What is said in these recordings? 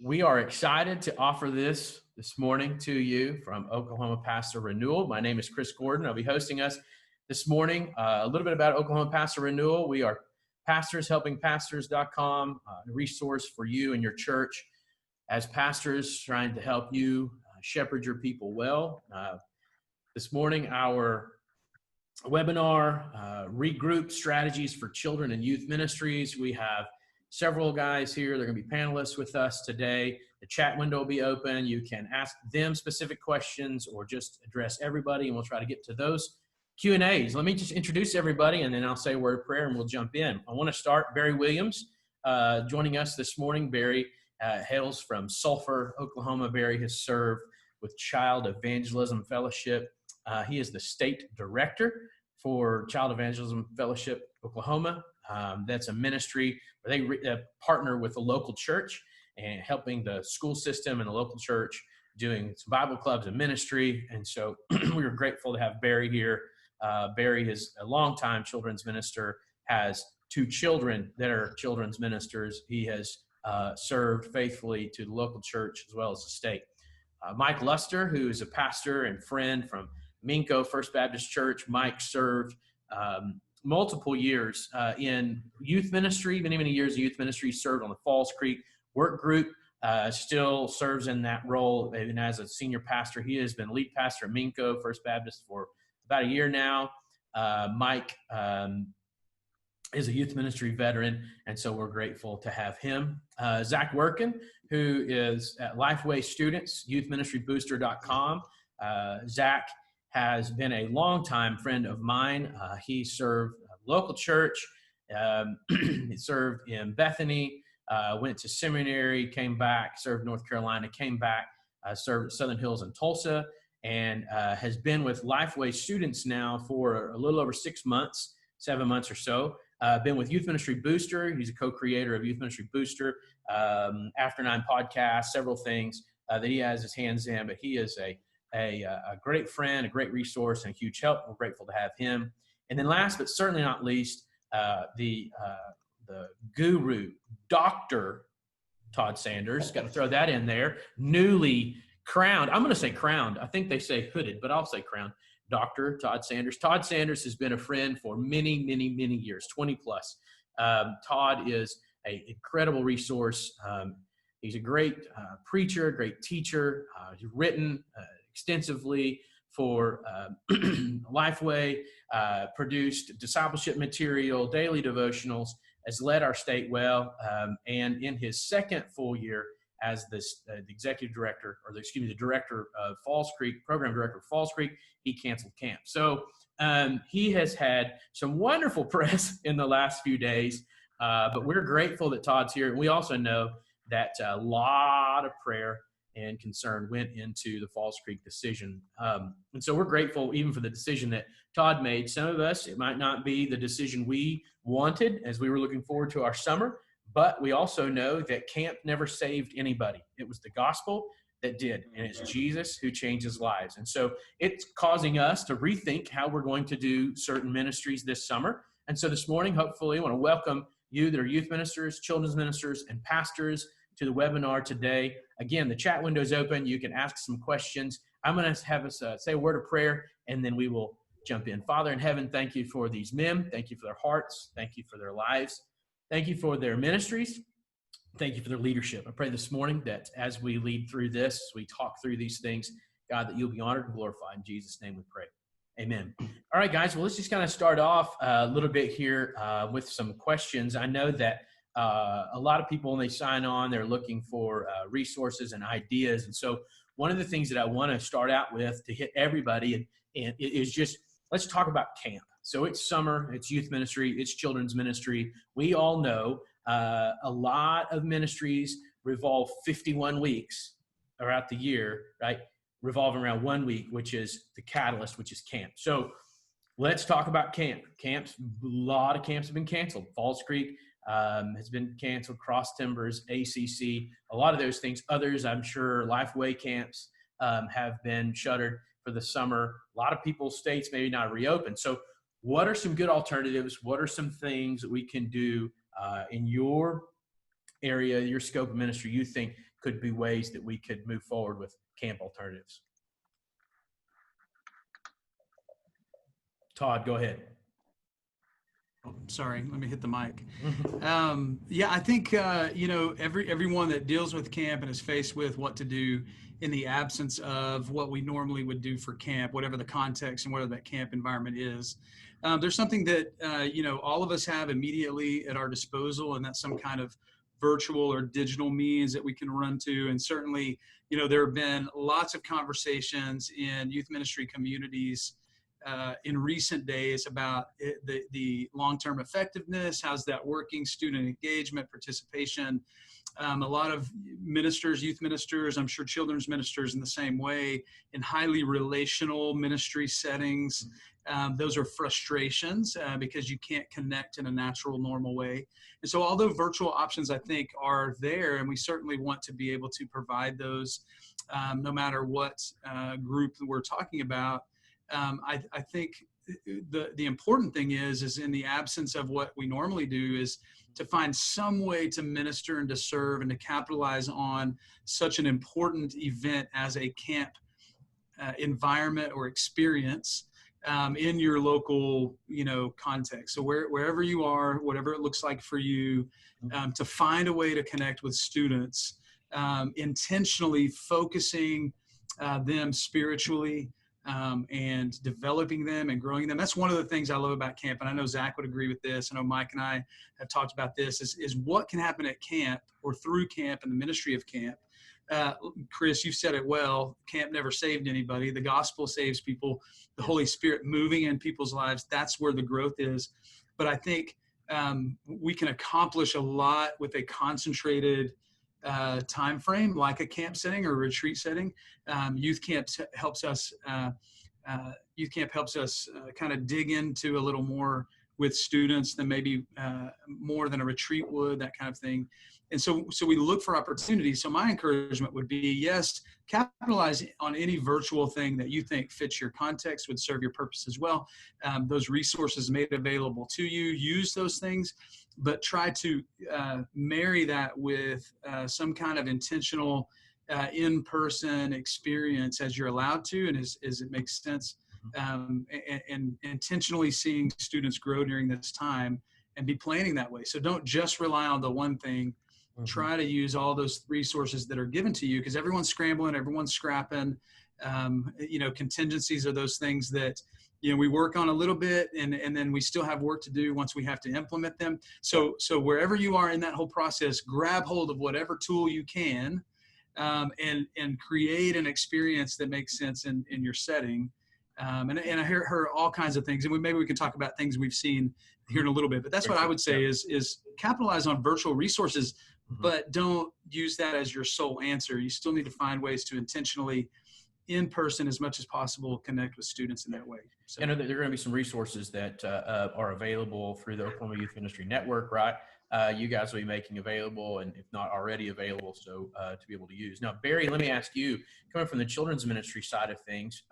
We are excited to offer this morning to you from Oklahoma Pastor Renewal. My name is Chris Gordon. I'll be hosting us this morning. A little bit about Oklahoma Pastor Renewal. We are pastors helping pastors.com, a resource for you and your church as pastors trying to help you shepherd your people well. This morning, our webinar, regroup strategies for children and youth ministries. We have several guys here. They're going to be panelists with us today. The chat window will be open. You can ask them specific questions or just address everybody, and we'll try to get to those Q&As. Let me just introduce everybody, and then I'll say a word of prayer, and we'll jump in. I want to start Barry Williams joining us this morning. Barry hails from Sulphur, Oklahoma. Barry has served with Child Evangelism Fellowship. He is the state director for Child Evangelism Fellowship Oklahoma. That's a ministry where they partner with the local church and helping the school system and the local church doing some Bible clubs and ministry. And so we were grateful to have Barry here. Barry is a longtime children's minister, has two children that are children's ministers. He has served faithfully to the local church as well as the state. Mike Luster, who is a pastor and friend from Minco First Baptist Church. Mike served multiple years in youth ministry, many years in youth ministry, served on the Falls Creek work group, still serves in that role even as a senior pastor. He has been lead pastor at Minco First Baptist for about a year now. Mike is a youth ministry veteran, and so we're grateful to have him. Zac Workun, who is at Lifeway Students, youthministrybooster.com. Zac has been a longtime friend of mine. He served local church, he served in Bethany, went to seminary, came back, served North Carolina, came back, served at Southern Hills in Tulsa, and has been with Lifeway Students now for a little over 7 months or so. Been with Youth Ministry Booster. He's a co-creator of Youth Ministry Booster, After 9 podcast, several things that he has his hands in, but he is a great friend, a great resource, and a huge help. We're grateful to have him. And then last but certainly not least, the guru, Dr. Todd Sanders, got to throw that in there, newly crowned. I'm going to say crowned. I think they say hooded, but I'll say crowned. Dr. Todd Sanders. Todd Sanders has been a friend for many years, 20 plus. Todd is an incredible resource. He's a great preacher, great teacher. He's written extensively for Lifeway, produced discipleship material, daily devotionals, has led our state well, and in his second full year as the executive director, the director of Falls Creek, program director of Falls Creek, he canceled camp. So he has had some wonderful press in the last few days, but we're grateful that Todd's here. And we also know that a lot of prayer and concern went into the Falls Creek decision. And so we're grateful even for the decision that Todd made. Some of us, it might not be the decision we wanted as we were looking forward to our summer, but we also know that camp never saved anybody. It was the gospel that did, and it's Jesus who changes lives. And so it's causing us to rethink how we're going to do certain ministries this summer. And so this morning, hopefully, I want to welcome you that are youth ministers, children's ministers, and pastors to the webinar today. Again, the chat window is open. You can ask some questions. I'm going to have us say a word of prayer, and then we will jump in. Father in heaven, thank you for these men. Thank you for their hearts. Thank you for their lives. Thank you for their ministries. Thank you for their leadership. I pray this morning that as we lead through this, as we talk through these things, God, that you'll be honored and glorified. In Jesus' name we pray. Amen. All right, guys. Well, let's just kind of start off a little bit here with some questions. I know that a lot of people, when they sign on, they're looking for resources and ideas. And so one of the things that I want to start out with to hit everybody and is just, let's talk about camp. So it's summer, it's youth ministry, it's children's ministry. We all know a lot of ministries revolve 51 weeks throughout the year, right? Revolving around 1 week, which is the catalyst, which is camp. So let's talk about camp. Camps, a lot of camps have been canceled. Falls Creek has been canceled, Cross Timbers, ACC, a lot of those things. Others, I'm sure, Lifeway camps have been shuttered for the summer. A lot of people's states maybe not reopened. So what are some good alternatives? What are some things that we can do in your area, your scope of ministry, you think could be ways that we could move forward with camp alternatives. Todd, go ahead. Oh, sorry, let me hit the mic. Yeah, I think, everyone that deals with camp and is faced with what to do in the absence of what we normally would do for camp, whatever the context and whatever that camp environment is, there's something that, all of us have immediately at our disposal, and that's some kind of virtual or digital means that we can run to. And certainly, there have been lots of conversations in youth ministry communities in recent days about the long-term effectiveness, how's that working, student engagement, participation. A lot of ministers, youth ministers, I'm sure children's ministers in the same way, in highly relational ministry settings. Those are frustrations because you can't connect in a natural, normal way. And so although virtual options, I think, are there, and we certainly want to be able to provide those no matter what group we're talking about, I think the important thing is in the absence of what we normally do is to find some way to minister and to serve and to capitalize on such an important event as a camp environment or experience in your local, context. So wherever you are, whatever it looks like for you, to find a way to connect with students, intentionally focusing them spiritually, and developing them and growing them. That's one of the things I love about camp. And I know Zac would agree with this. I know Mike and I have talked about this is what can happen at camp or through camp and the ministry of camp. Chris, you've said it well. Camp never saved anybody. The gospel saves people. The Holy Spirit moving in people's lives. That's where the growth is. But I think we can accomplish a lot with a concentrated time frame, like a camp setting or a retreat setting. Youth camp helps us kind of dig into a little more with students than maybe more than a retreat would, that kind of thing. And so we look for opportunities. So my encouragement would be, yes, capitalize on any virtual thing that you think fits your context, would serve your purpose as well. Those resources made available to you, use those things, but try to marry that with some kind of intentional in-person experience as you're allowed to and as it makes sense, and intentionally seeing students grow during this time and be planning that way. So don't just rely on the one thing. Try to use all those resources that are given to you, because everyone's scrambling, everyone's scrapping. Contingencies are those things that we work on a little bit, and then we still have work to do once we have to implement them. So wherever you are in that whole process, grab hold of whatever tool you can, and create an experience that makes sense in your setting. And I heard all kinds of things, and maybe we can talk about things we've seen here in a little bit. But that's what I would say is capitalize on virtual resources, but don't use that as your sole answer. You still need to find ways to intentionally, in person as much as possible, connect with students in that way. So, there are going to be some resources that are available through the Oklahoma Youth Ministry Network, right? You guys will be making available, and if not already available, so to be able to use. Now, Barry, let me ask you, coming from the children's ministry side of things,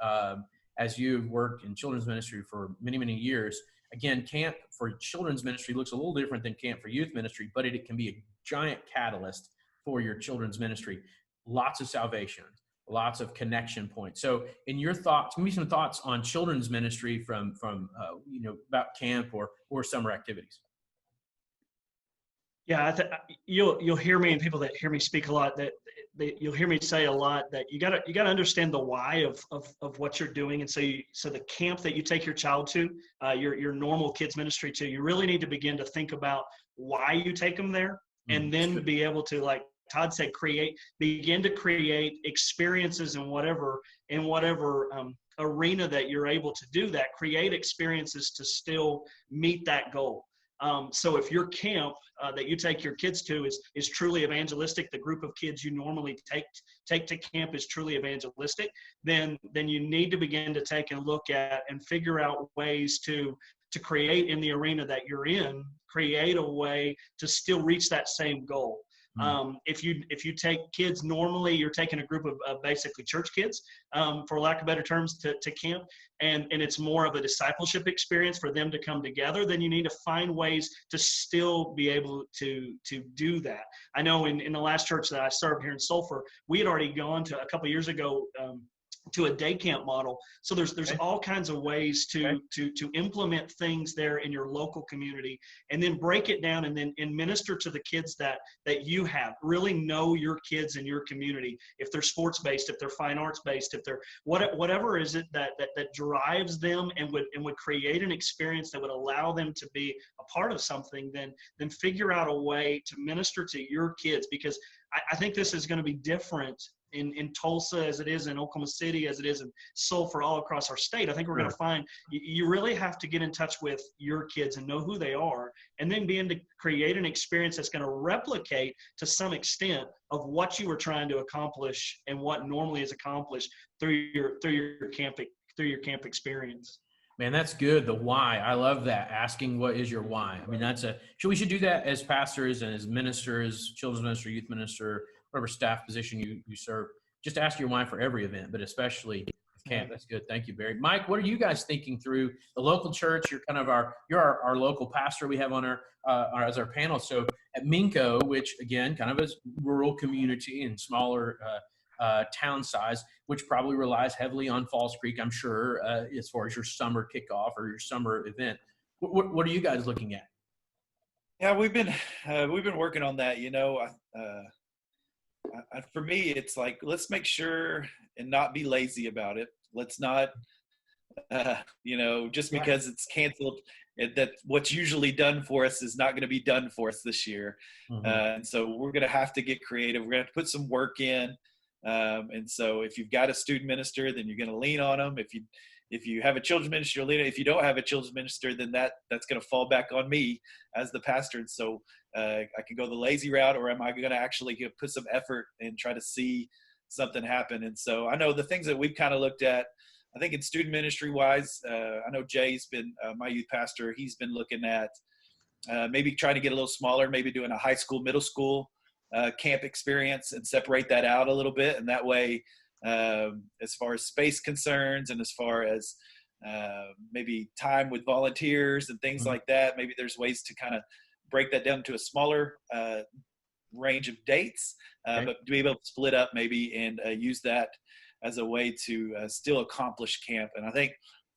as you've worked in children's ministry for many, many years, again, camp for children's ministry looks a little different than camp for youth ministry, but it can be a giant catalyst for your children's ministry. Lots of salvation, lots of connection points. So in your thoughts, give me some thoughts on children's ministry from about camp or summer activities. Yeah, you'll hear me, and people that hear me speak a lot, that you'll hear me say a lot, that you gotta understand the why of what you're doing. And so the camp that you take your child to, your normal kids ministry to, you really need to begin to think about why you take them there, and then be able to, like Todd said, begin to create experiences in whatever arena that you're able to do that. Create experiences to still meet that goal. So if your camp that you take your kids to is truly evangelistic, the group of kids you normally take to camp is truly evangelistic, then you need to begin to take and look at and figure out ways to create in the arena that you're in, create a way to still reach that same goal. If you take kids, normally you're taking a group of basically church kids, for lack of better terms, to camp, and it's more of a discipleship experience for them to come together, then you need to find ways to still be able to do that. I know in the last church that I served here in Sulphur, we had already gone to a couple of years ago, to a day camp model. So there's all kinds of ways to implement things there in your local community, and then break it down and minister to the kids that you have. Really know your kids in your community. If they're sports based, if they're fine arts based, if they're whatever is it that drives them and would create an experience that would allow them to be a part of something, then figure out a way to minister to your kids, because I think this is going to be different in Tulsa as it is in Oklahoma City, as it is in Sulphur, all across our state. I think we're going to find you really have to get in touch with your kids and know who they are, and then begin to create an experience that's going to replicate to some extent of what you were trying to accomplish and what normally is accomplished through your camp experience. Man, that's good. The why. I love that. Asking what is your why. I mean, we should do that as pastors and as ministers, children's minister, youth minister, whatever staff position you serve. Just ask your why for every event, but especially camp. That's good. Thank you, Barry. Mike, what are you guys thinking through the local church? You're kind of our local pastor we have on our as our panel. So at Minco, which again, kind of a rural community and smaller town size, which probably relies heavily on Falls Creek, I'm sure, as far as your summer kickoff or your summer event. What are you guys looking at? Yeah, we've been working on that. For me, it's like, let's make sure and not be lazy about it. Let's not, just because it's canceled, that what's usually done for us is not going to be done for us this year. Mm-hmm. And so we're going to have to get creative. We're going to have to put some work in. And so if you've got a student minister, then you're going to lean on them. If you have a children's minister, you'll lean on. If you don't have a children's minister, then that's going to fall back on me as the pastor. And so I can go the lazy route, or am I going to actually put some effort and try to see something happen? And so I know the things that we've kind of looked at, I think in student ministry wise, I know Jay's been my youth pastor. He's been looking at maybe trying to get a little smaller, maybe doing a high school, middle school camp experience and separate that out a little bit. And that way, as far as space concerns and as far as maybe time with volunteers and things like that, maybe there's ways to kind of break that down to a smaller range of dates, but to be able to split up maybe and use that as a way to still accomplish camp. And I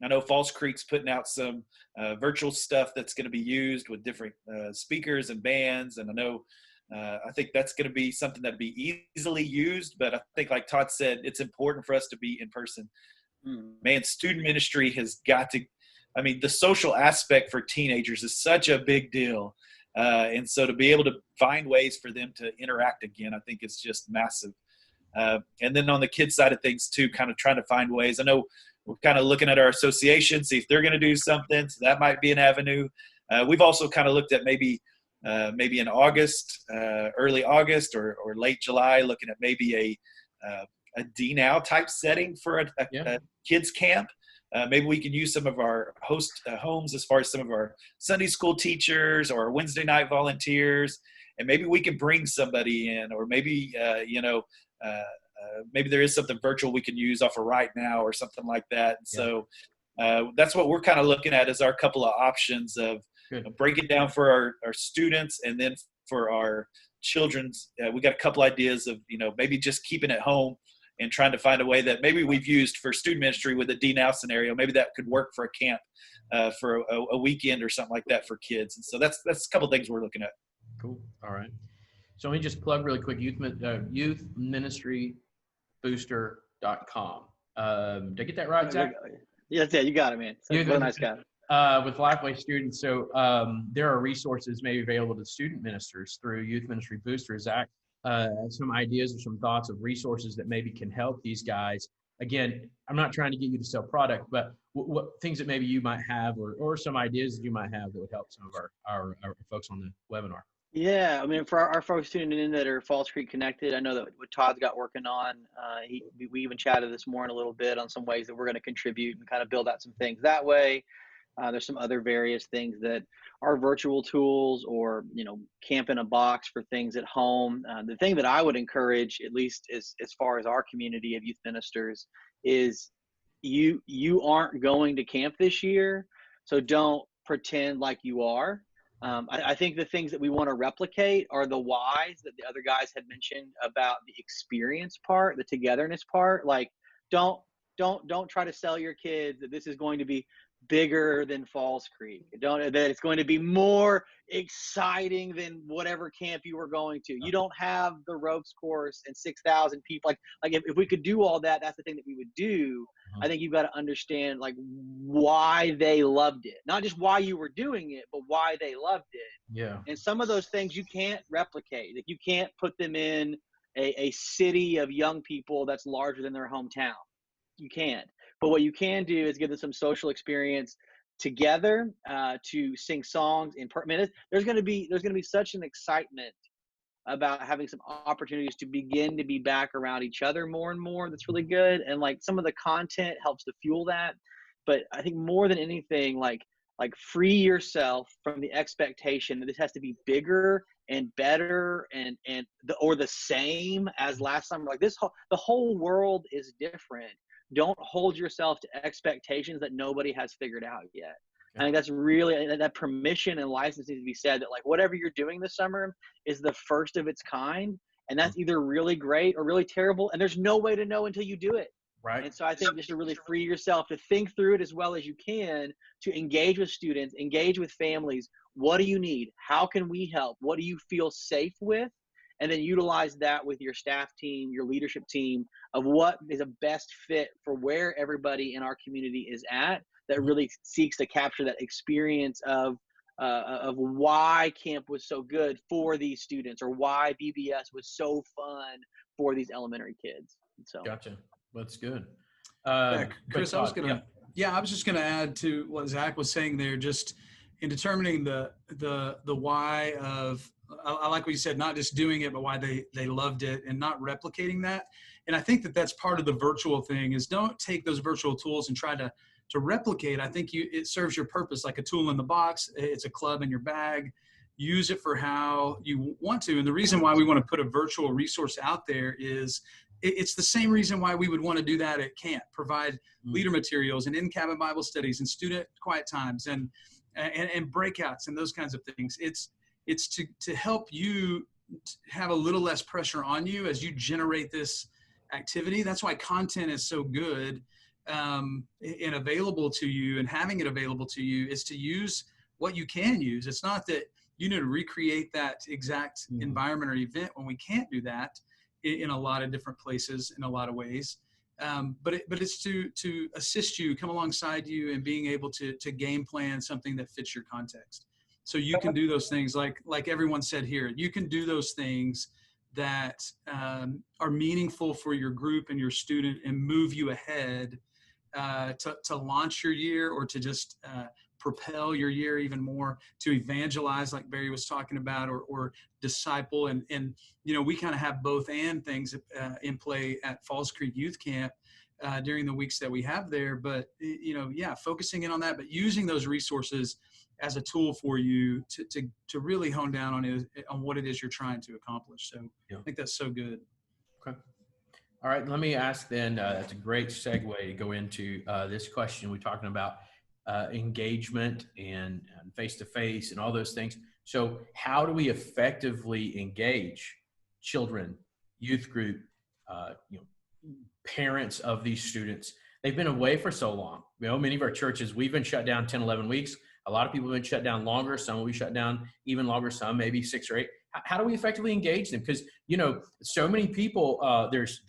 know Falls Creek's putting out some virtual stuff that's going to be used with different speakers and bands. And I think that's going to be something that'd be easily used, but I think, like Todd said, it's important for us to be in person. Man, student ministry has got to, the social aspect for teenagers is such a big deal. And so to be able to find ways for them to interact again, I think it's just massive. And then on the kids side of things too, kind of trying to find ways. I know we're kind of looking at our association, see if they're going to do something. So that might be an avenue. We've also kind of looked at maybe in August, early August or late July, looking at maybe a D-Now type setting for a kids camp. Maybe we can use some of our host homes as far as some of our Sunday school teachers or Wednesday night volunteers, and maybe we can bring somebody in, or maybe maybe there is something virtual we can use off of Right Now or something like that. And so that's what we're kind of looking at as our couple of options of break it down for our students, and then for our children's, we got a couple ideas of maybe just keeping it home and trying to find a way that maybe we've used for student ministry with a D-Now scenario. Maybe that could work for a camp for a weekend or something like that for kids. And so that's a couple of things we're looking at. Cool. All right. So let me just plug really quick, youthministrybooster.com. Did I get that right, Zach? Yes, yeah, you got it, man. What a nice guy. With Lifeway students. So there are resources maybe available to student ministers through Youth Ministry Booster. Zach, some ideas or some thoughts of resources that maybe can help these guys. Again, I'm not trying to get you to sell product, but what things that maybe you might have, or some ideas that you might have that would help some of our folks on the webinar. Yeah, for our folks tuning in that are Falls Creek connected, I know that what Todd's got working on, we even chatted this morning a little bit on some ways that we're going to contribute and kind of build out some things that way. There's some other various things that are virtual tools, or, camp in a box for things at home. The thing that I would encourage, at least as far as our community of youth ministers, is you aren't going to camp this year, so don't pretend like you are. I think the things that we want to replicate are the whys that the other guys had mentioned about the experience part, the togetherness part. Like, don't try to sell your kids that this is going to be bigger than Falls Creek. That it's going to be more exciting than whatever camp you were going to. You don't have the ropes course and 6,000 people. Like if we could do all that, that's the thing that we would do. I think you've got to understand like why they loved it, not just why you were doing it, but why they loved it. Yeah. And some of those things you can't replicate. Like, you can't put them in a city of young people that's larger than their hometown. You can't. But what you can do is give them some social experience together, to sing songs in per minute. There's going to be such an excitement about having some opportunities to begin to be back around each other more and more. That's really good. And like, some of the content helps to fuel that. But I think more than anything, like free yourself from the expectation that this has to be bigger and better or the same as last summer. Like, the whole world is different. Don't hold yourself to expectations that nobody has figured out yet. I think that's really, that permission and license needs to be said, that like, whatever you're doing this summer is the first of its kind. And that's either really great or really terrible. And there's no way to know until you do it. Right. And so I think just to really free yourself to think through it as well as you can, to engage with students, engage with families. What do you need? How can we help? What do you feel safe with? And then utilize that with your staff team, your leadership team, of what is a best fit for where everybody in our community is at, that really seeks to capture that experience of why camp was so good for these students, or why BBS was so fun for these elementary kids. So, Gotcha. That's good. Chris, I was just going to add to what Zac was saying there, just in determining the why of, I like what you said, not just doing it, but why they loved it, and not replicating that. And I think that's part of the virtual thing, is don't take those virtual tools and try to replicate. I think it serves your purpose like a tool in the box. It's a club in your bag. Use it for how you want to. And the reason why we want to put a virtual resource out there is it's the same reason why we would want to do that at camp, provide leader materials and in-cabin Bible studies and student quiet times and breakouts and those kinds of things. It's to help you have a little less pressure on you as you generate this activity. That's why content is so good and available to you, and having it available to you is to use what you can use. It's not that you need to recreate that exact environment or event when we can't do that in a lot of different places in a lot of ways. But it's to assist you, come alongside you, and being able to game plan something that fits your context. So you can do those things like everyone said here. You can do those things that are meaningful for your group and your student, and move you ahead to launch your year, or to just propel your year even more, to evangelize like Barry was talking about, or disciple. And we kind of have both and things in play at Falls Creek Youth Camp during the weeks that we have there. But focusing in on that, but using those resources as a tool for you to really hone down on what it is you're trying to accomplish. So I think that's so good. Okay. All right. Let me ask then, that's a great segue to go into this question. We're talking about engagement and face-to-face and all those things. So how do we effectively engage children, youth group, parents of these students? They've been away for so long. Many of our churches, we've been shut down 10, 11 weeks. A lot of people have been shut down longer. Some will be shut down even longer, some maybe 6 or 8. How do we effectively engage them? Because, so many people, there's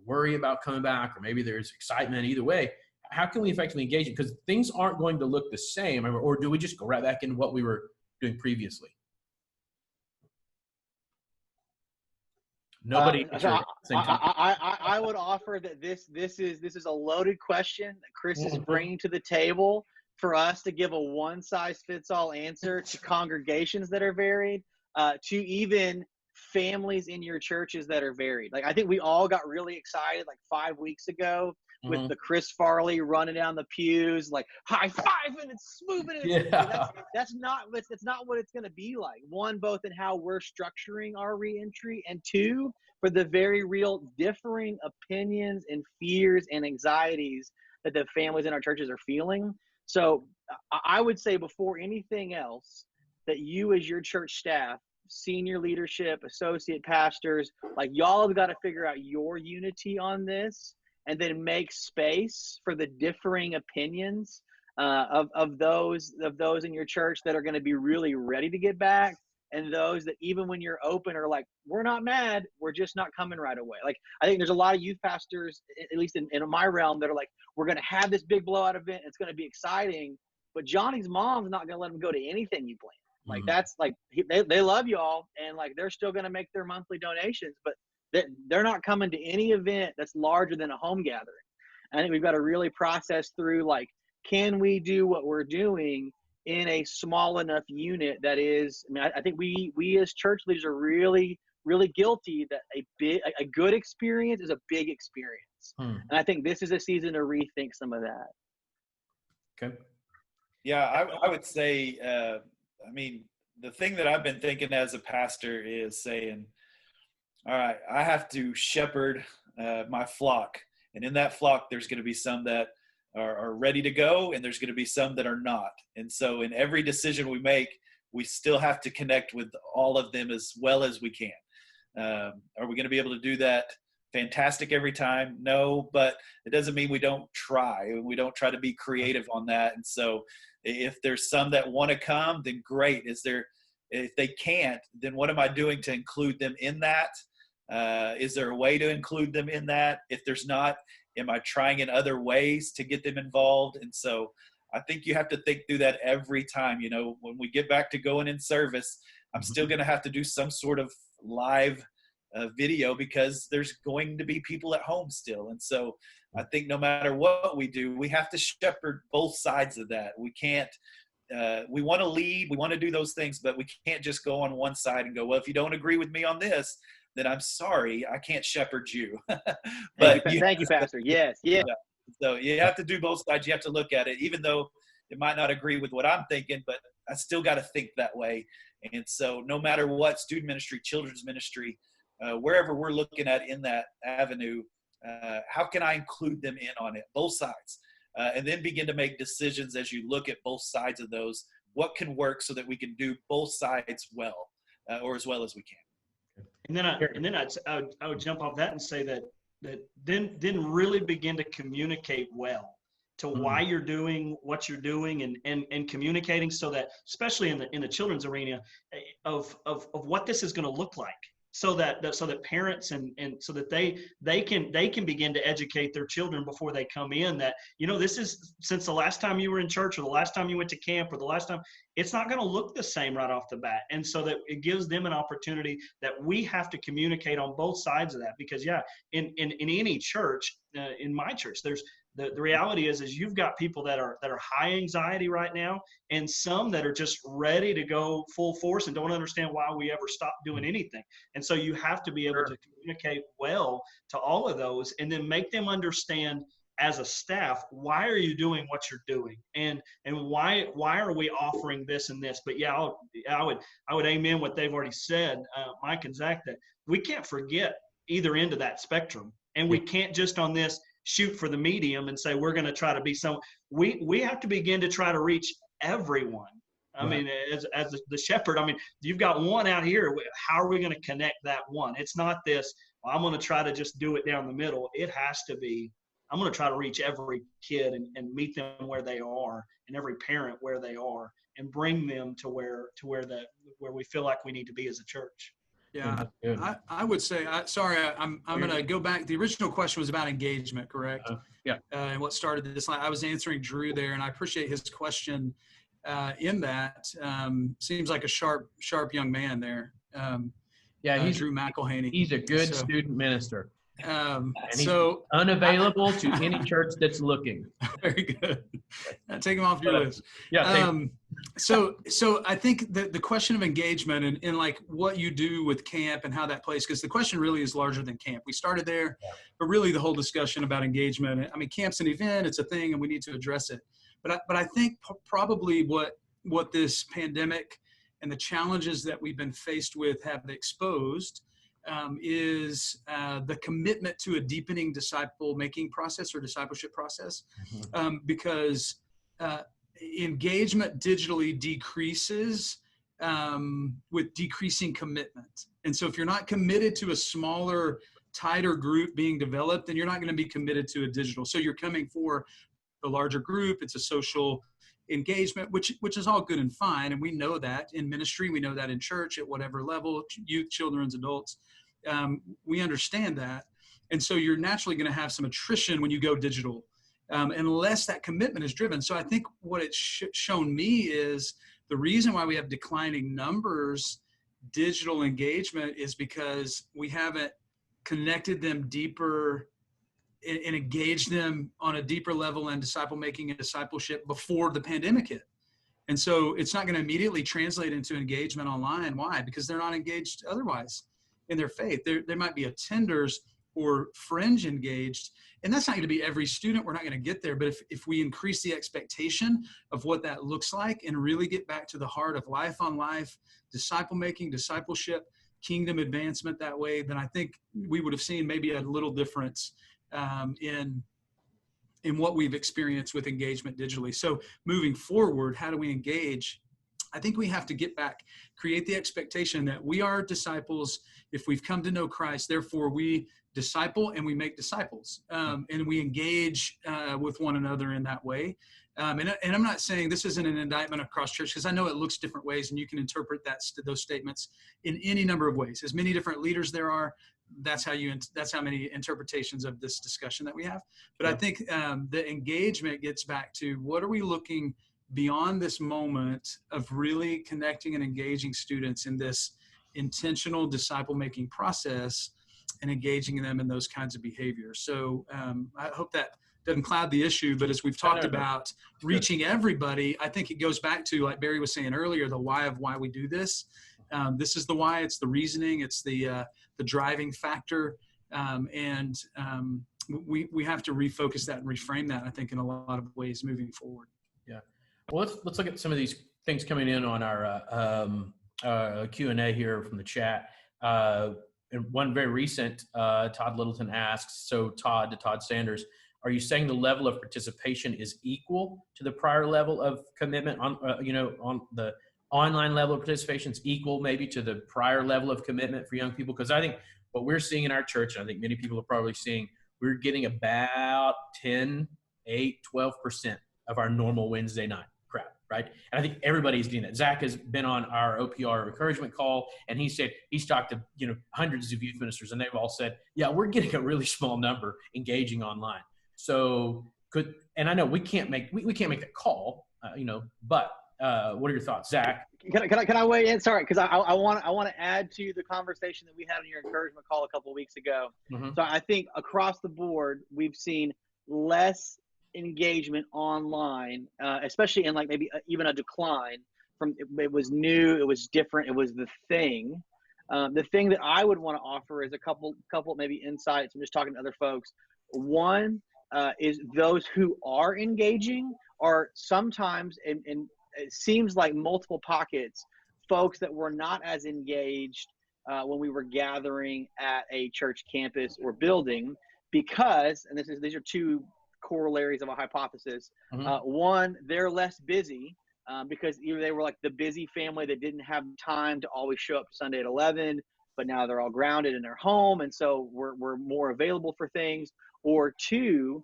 worry about coming back, or maybe there's excitement. Either way, how can we effectively engage them? Because things aren't going to look the same. Or do we just go right back into what we were doing previously? Nobody. I would offer that this is a loaded question that Chris is bringing to the table for us to give a one-size-fits-all answer to congregations that are varied, to even families in your churches that are varied. Like, I think we all got really excited like 5 weeks ago with the Chris Farley running down the pews, like high fiving and moving. Yeah. That's not what it's going to be like. One, both in how we're structuring our reentry, and two, for the very real differing opinions and fears and anxieties that the families in our churches are feeling. So I would say before anything else, that you as your church staff, senior leadership, associate pastors, like y'all have got to figure out your unity on this, and then make space for the differing opinions of those in your church that are going to be really ready to get back, and those that even when you're open are like, we're not mad, we're just not coming right away. Like, I think there's a lot of youth pastors, at least in my realm, that are like, we're going to have this big blowout event, it's going to be exciting, but Johnny's mom's not going to let him go to anything you plan. Like, that's like, they love y'all, and like they're still going to make their monthly donations, but they're not coming to any event that's larger than a home gathering. I think we've got to really process through, like, can we do what we're doing in a small enough unit that is, I mean, I think we as church leaders are really, really guilty that a good experience is a big experience. And I think this is a season to rethink some of that. Okay. Yeah, I would say, I mean, the thing that I've been thinking as a pastor is saying, all right, I have to shepherd my flock. And in that flock, there's going to be some that are ready to go, and there's going to be some that are not. And so in every decision we make, we still have to connect with all of them as well as we can. Are we going to be able to do that fantastic every time? No, but it doesn't mean we don't try. We don't try to be creative on that. And so if there's some that want to come, then great. If they can't, then what am I doing to include them in that? Is there a way to include them in that? If there's not, am I trying in other ways to get them involved? And so I think you have to think through that every time. You know, when we get back to going in service, I'm still going to have to do some sort of live video, because there's going to be people at home still. And so I think no matter what we do, we have to shepherd both sides of that. We can't, we want to lead, we want to do those things, but we can't just go on one side and go, well, if you don't agree with me on this, then I'm sorry, I can't shepherd you. But thank you, Pastor. Yes. Yeah. So you have to do both sides. You have to look at it, even though it might not agree with what I'm thinking, but I still got to think that way. And so no matter what, student ministry, children's ministry, wherever we're looking at in that avenue, how can I include them in on it, both sides? And then begin to make decisions as you look at both sides of those. What can work so that we can do both sides well, or as well as we can. And then I would jump off that and say that then really begin to communicate well to why you're doing what you're doing, and communicating, so that, especially in the children's arena, of what this is going to look like. So that parents and so that they can begin to educate their children before they come in, that, you know, this is, since the last time you were in church, or the last time you went to camp, or the last time, it's not going to look the same right off the bat. And so that it gives them an opportunity that we have to communicate on both sides of that. Because in any church, in my church, there's the reality is you've got people that are high anxiety right now, and some that are just ready to go full force and don't understand why we ever stopped doing anything. And so you have to be able to communicate well to all of those, and then make them understand as a staff, why are you doing what you're doing, and why are we offering this and this. But I would amen what they've already said, Mike and Zach, that we can't forget either end of that spectrum, and we can't just on this shoot for the medium and say we're going to try to be some. We have to begin to try to reach everyone. I mean, as the shepherd, I mean, you've got one out here. How are we going to connect that one? It's not this, well, I'm going to try to just do it down the middle. It has to be, I'm going to try to reach every kid and meet them where they are, and every parent where they are, and bring them to where we feel like we need to be as a church. Yeah, I would say, I'm going to go back. The original question was about engagement, correct? And what started this line. I was answering Drew there, and I appreciate his question in that. Seems like a sharp young man there. He's Drew McElhaney. He's a good student minister. And he's unavailable to any church that's looking. Very good. Take him off your list. So I think that the question of engagement and like what you do with camp and how that plays, because the question really is larger than camp. We started there, but really the whole discussion about engagement. I mean, camp's an event, it's a thing, and we need to address it. But I think probably what this pandemic and the challenges that we've been faced with have exposed is the commitment to a deepening disciple-making process or discipleship process, because engagement digitally decreases with decreasing commitment. And so if you're not committed to a smaller, tighter group being developed, then you're not going to be committed to a digital. So you're coming for the larger group. It's a social engagement, which is all good and fine. And we know that in ministry, we know that in church at whatever level, youth, children's, adults, we understand that. And so you're naturally going to have some attrition when you go digital, unless that commitment is driven. So I think what it's shown me is the reason why we have declining numbers, digital engagement, is because we haven't connected them deeper and engaged them on a deeper level in disciple making and discipleship before the pandemic hit. And so it's not going to immediately translate into engagement online. Why? Because they're not engaged otherwise in their faith. There might be attenders or fringe engaged, and that's not going to be every student. We're not going to get there. But if we increase the expectation of what that looks like and really get back to the heart of life on life, disciple making, discipleship, kingdom advancement that way, then I think we would have seen maybe a little difference in what we've experienced with engagement digitally. So moving forward, how do we engage? I think we have to get back, create the expectation that we are disciples if we've come to know Christ. Therefore, we disciple and we make disciples, and we engage with one another in that way. And I'm not saying this isn't an indictment across church, because I know it looks different ways, and you can interpret those statements in any number of ways. As many different leaders there are, that's how many interpretations of this discussion that we have. But I think the engagement gets back to what are we looking beyond this moment of really connecting and engaging students in this intentional disciple-making process and engaging them in those kinds of behaviors. So I hope that doesn't cloud the issue, but as we've talked about reaching everybody, I think it goes back to, like Barry was saying earlier, the why of why we do this. This is the why, it's the reasoning, it's the driving factor. And we have to refocus that and reframe that, I think, in a lot of ways moving forward. Yeah. Well, let's look at some of these things coming in on our Q&A here from the chat. And one very recent, Todd Littleton asks, so to Todd Sanders, are you saying the level of participation is equal to the prior level of commitment on the online level of participation is equal maybe to the prior level of commitment for young people? Because I think what we're seeing in our church, and I think many people are probably seeing, we're getting about 10, 8, 12% of our normal Wednesday night crowd, right? And I think everybody's doing that. Zach has been on our OPR encouragement call, and he said he's talked to hundreds of youth ministers, and they've all said, yeah, we're getting a really small number engaging online. So and I know we can't make that call, but what are your thoughts, Zach? Can I weigh in? Sorry, because I want to add to the conversation that we had on your encouragement call a couple of weeks ago. Mm-hmm. So I think across the board, we've seen less engagement online, especially in like maybe even a decline from, it was new, it was different, it was the thing. The thing that I would want to offer is a couple maybe insights. I'm just talking to other folks. One is those who are engaging are sometimes, and it seems like multiple pockets, folks that were not as engaged when we were gathering at a church campus or building, because, and these are two corollaries of a hypothesis. Mm-hmm. One, they're less busy because either they were like the busy family that didn't have time to always show up Sunday at 11, but now they're all grounded in their home, and so we're more available for things. Or two,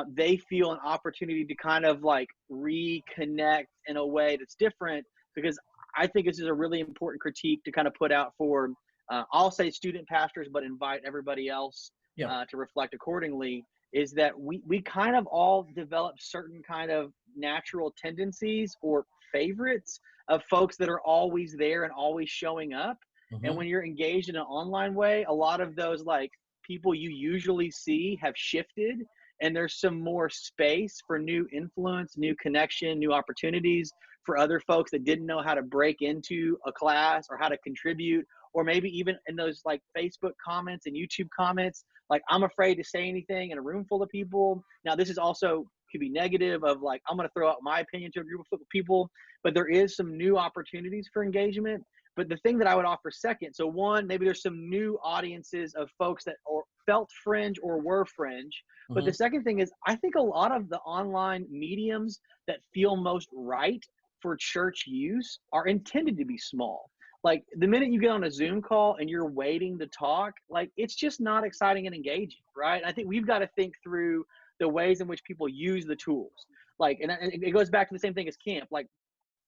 they feel an opportunity to kind of like reconnect in a way that's different, because I think this is a really important critique to kind of put out for, I'll say student pastors, but invite everybody else to reflect accordingly, is that we kind of all develop certain kind of natural tendencies or favorites of folks that are always there and always showing up. Mm-hmm. And when you're engaged in an online way, a lot of those like people you usually see have shifted. and there's some more space for new influence, new connection, new opportunities for other folks that didn't know how to break into a class or how to contribute, or maybe even in those like Facebook comments and YouTube comments, like I'm afraid to say anything in a room full of people. Now this is also could be negative of like, I'm going to throw out my opinion to a group of people, but there is some new opportunities for engagement. But the thing that I would offer second, so one, maybe there's some new audiences of folks that or felt fringe or were fringe. But the second thing is, I think a lot of the online mediums that feel most right for church use are intended to be small. Like the minute you get on a Zoom call and you're waiting to talk, like it's just not exciting and engaging, right? I think we've got to think through the ways in which people use the tools. Like, and it goes back to the same thing as camp. Like,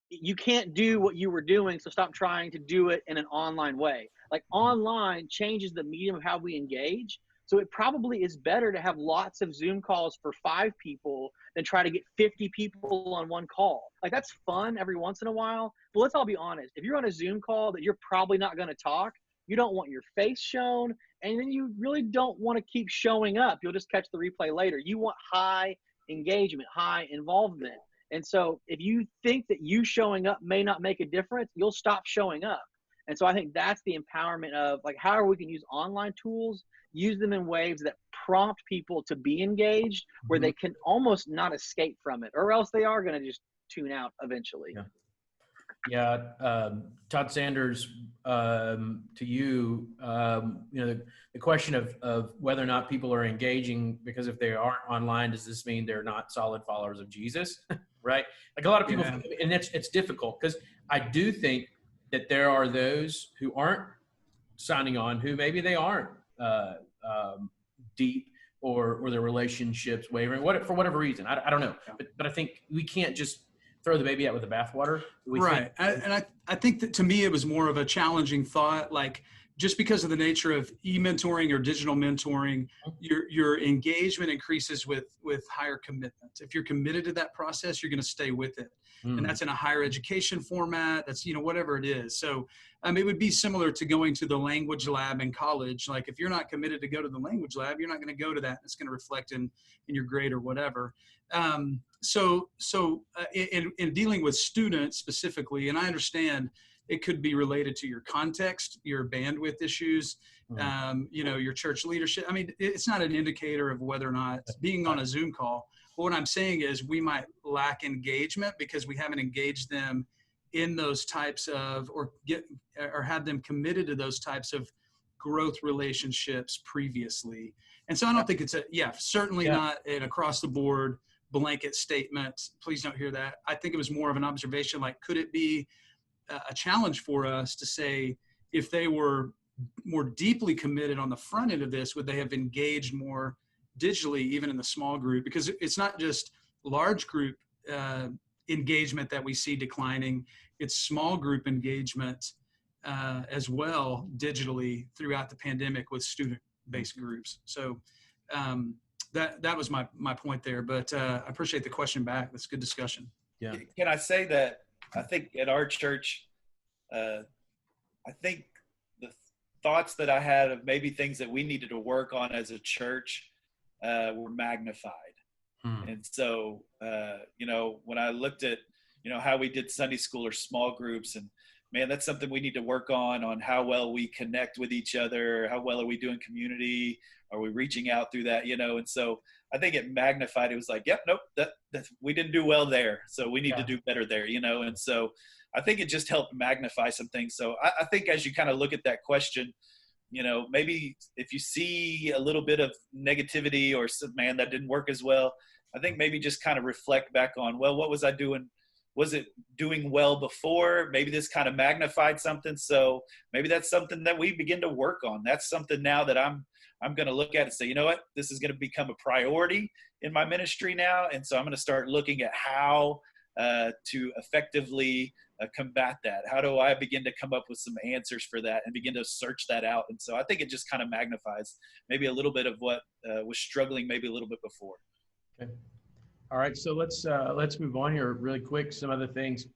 you can't do what you were doing, so stop trying to do it in an online way. Like online changes the medium of how we engage. So it probably is better to have lots of Zoom calls for 5 people than try to get 50 people on one call. Like that's fun every once in a while, but let's all be honest. If you're on a Zoom call that you're probably not going to talk, you don't want your face shown, and then you really don't want to keep showing up. You'll just catch the replay later. You want high engagement, high involvement. And so if you think that you showing up may not make a difference, you'll stop showing up. And so I think that's the empowerment of like, however we can use online tools, use them in ways that prompt people to be engaged, where they can almost not escape from it, or else they are going to just tune out eventually. Todd Sanders, to you, the question of whether or not people are engaging, because if they aren't online, does this mean they're not solid followers of Jesus? Right? Like a lot of people, and it's difficult because I do think that there are those who aren't signing on, who maybe they aren't deep or their relationships wavering, for whatever reason. I don't know, but I think we can't just throw the baby out with the bathwater. Right. I think that to me, it was more of a challenging thought, like just because of the nature of e-mentoring or digital mentoring, your engagement increases with higher commitment. If you're committed to that process, you're going to stay with it. And that's in a higher education format. That's, whatever it is. So it would be similar to going to the language lab in college. Like if you're not committed to go to the language lab, you're not going to go to that. It's going to reflect in your grade or whatever. So in dealing with students specifically, and I understand it could be related to your context, your bandwidth issues, your church leadership. I mean, it's not an indicator of whether or not being on a Zoom call. But what I'm saying is we might lack engagement because we haven't engaged them in those types of, or had them committed to those types of growth relationships previously. And so I don't think it's certainly not an across the board blanket statement. Please don't hear that. I think it was more of an observation, like, could it be a challenge for us to say, if they were more deeply committed on the front end of this, would they have engaged more digitally, even in the small group? Because it's not just large group engagement that we see declining, it's small group engagement as well digitally throughout the pandemic with student-based groups. So that was my point there, but I appreciate the question back. That's a good discussion. Yeah. Can I say that I think at our church, I think the thoughts that I had of maybe things that we needed to work on as a church were magnified. And so, when I looked at, how we did Sunday school or small groups, and man, that's something we need to work on how well we connect with each other, how well are we doing community, are we reaching out through that, and so I think it magnified. It was like, yep, nope, that we didn't do well there, so we need to do better there, and so I think it just helped magnify some things. So I think as you kind of look at that question, maybe if you see a little bit of negativity or man, that didn't work as well, I think maybe just kind of reflect back on, well, what was I doing? Was it doing well before? Maybe this kind of magnified something. So maybe that's something that we begin to work on. That's something now that I'm going to look at and say, you know what, this is going to become a priority in my ministry now. And so I'm going to start looking at how to effectively combat that. How do I begin to come up with some answers for that and begin to search that out? And so I think it just kind of magnifies maybe a little bit of what was struggling maybe a little bit before. Okay. All right. So let's move on here really quick. Some other things.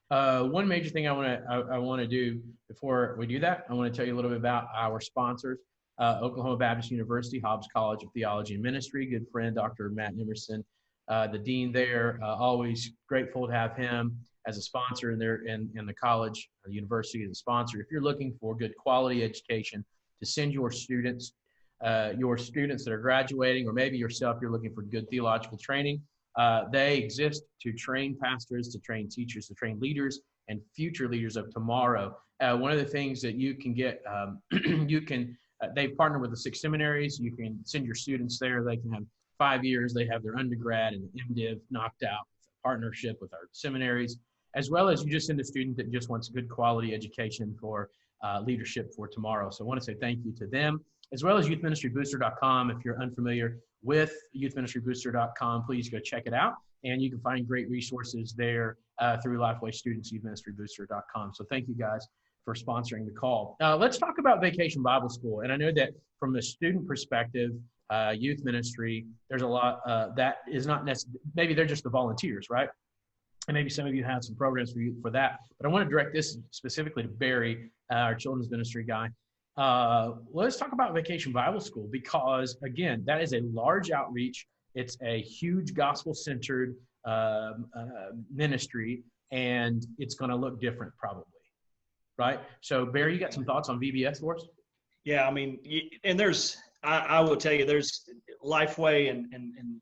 One major thing I want to do before we do that, I want to tell you a little bit about our sponsors. Oklahoma Baptist University, Hobbs College of Theology and Ministry. Good friend, Dr. Matt Emerson, the dean there. Always grateful to have him as a sponsor in the college, the university as a sponsor. If you're looking for good quality education to send your students that are graduating, or maybe yourself, you're looking for good theological training, they exist to train pastors, to train teachers, to train leaders and future leaders of tomorrow. One of the things that you can get, they partner with the 6 seminaries. You can send your students there. They can have 5 years. They have their undergrad and MDiv knocked out. Partnership with our seminaries, as well as you just send a student that just wants good quality education for leadership for tomorrow. So I want to say thank you to them, as well as youthministrybooster.com. If you're unfamiliar with youthministrybooster.com, please go check it out. And you can find great resources there through Lifeway Students, youthministrybooster.com. So thank you guys for sponsoring the call. Let's talk about Vacation Bible School. And I know that from the student perspective, youth ministry, there's a lot that is not necessarily, maybe they're just the volunteers, right? And maybe some of you have some programs for that. But I want to direct this specifically to Barry, our children's ministry guy. Let's talk about Vacation Bible School, because again, that is a large outreach. It's a huge gospel-centered ministry, and it's going to look different probably, right? So Barry, you got some thoughts on VBS for us? Yeah, I mean, and I will tell you, there's Lifeway and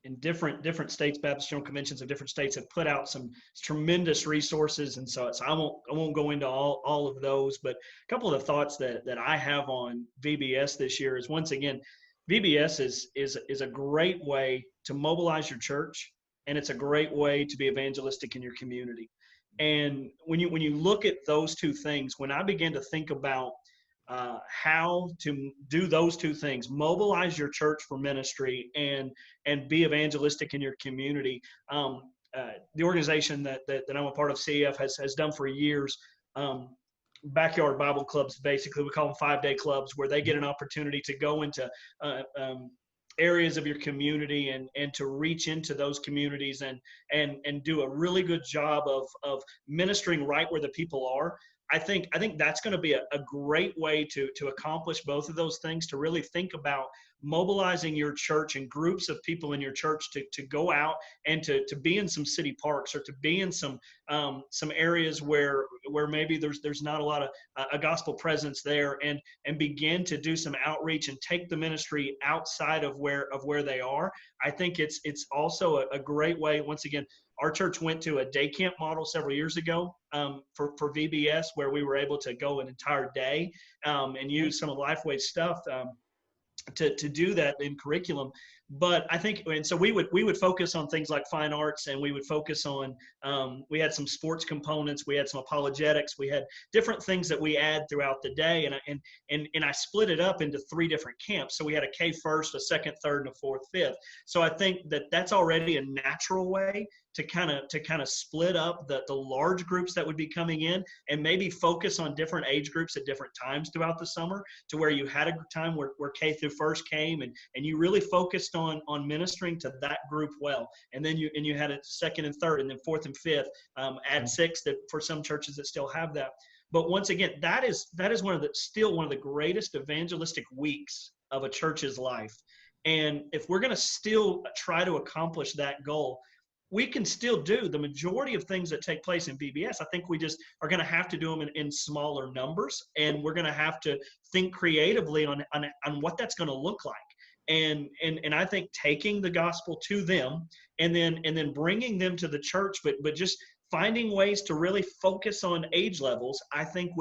in different states, Baptist General Conventions of different states have put out some tremendous resources, and so I won't go into all of those, but a couple of the thoughts that I have on VBS this year is, once again, VBS is a great way to mobilize your church, and it's a great way to be evangelistic in your community. And when you look at those two things, when I began to think about how to do those two things, mobilize your church for ministry and be evangelistic in your community. The organization that I'm a part of, CF, has done for years, backyard Bible clubs. Basically, we call them 5-day clubs, where they get an opportunity to go into areas of your community and to reach into those communities and do a really good job of ministering right where the people are. I think that's going to be a great way to accomplish both of those things, to really think about mobilizing your church and groups of people in your church to go out and to be in some city parks, or to be in some areas where maybe there's not a lot of a gospel presence there, and begin to do some outreach and take the ministry outside of where they are. I think it's also a great way. Once again, our church went to a day camp model several years ago for VBS, where we were able to go an entire day and use some of Lifeway's stuff to do that in curriculum. But I think, and so we would focus on things like fine arts, and we would focus on, we had some sports components, we had some apologetics, we had different things that we add throughout the day. And I split it up into 3 different camps. So we had a K first, a second, third, and a fourth, fifth. So I think that's already a natural way to kind of split up the large groups that would be coming in, and maybe focus on different age groups at different times throughout the summer, to where you had a time where K through first came, and you really focused on ministering to that group well. And then you had a second and third, and then fourth and fifth, add sixth, that for some churches that still have that. But once again, that is still one of the greatest evangelistic weeks of a church's life. And if we're going to still try to accomplish that goal, we can still do the majority of things that take place in VBS. I think we just are going to have to do them in smaller numbers, and we're going to have to think creatively on what that's going to look like. And I think taking the gospel to them, and then bringing them to the church, but just finding ways to really focus on age levels, I think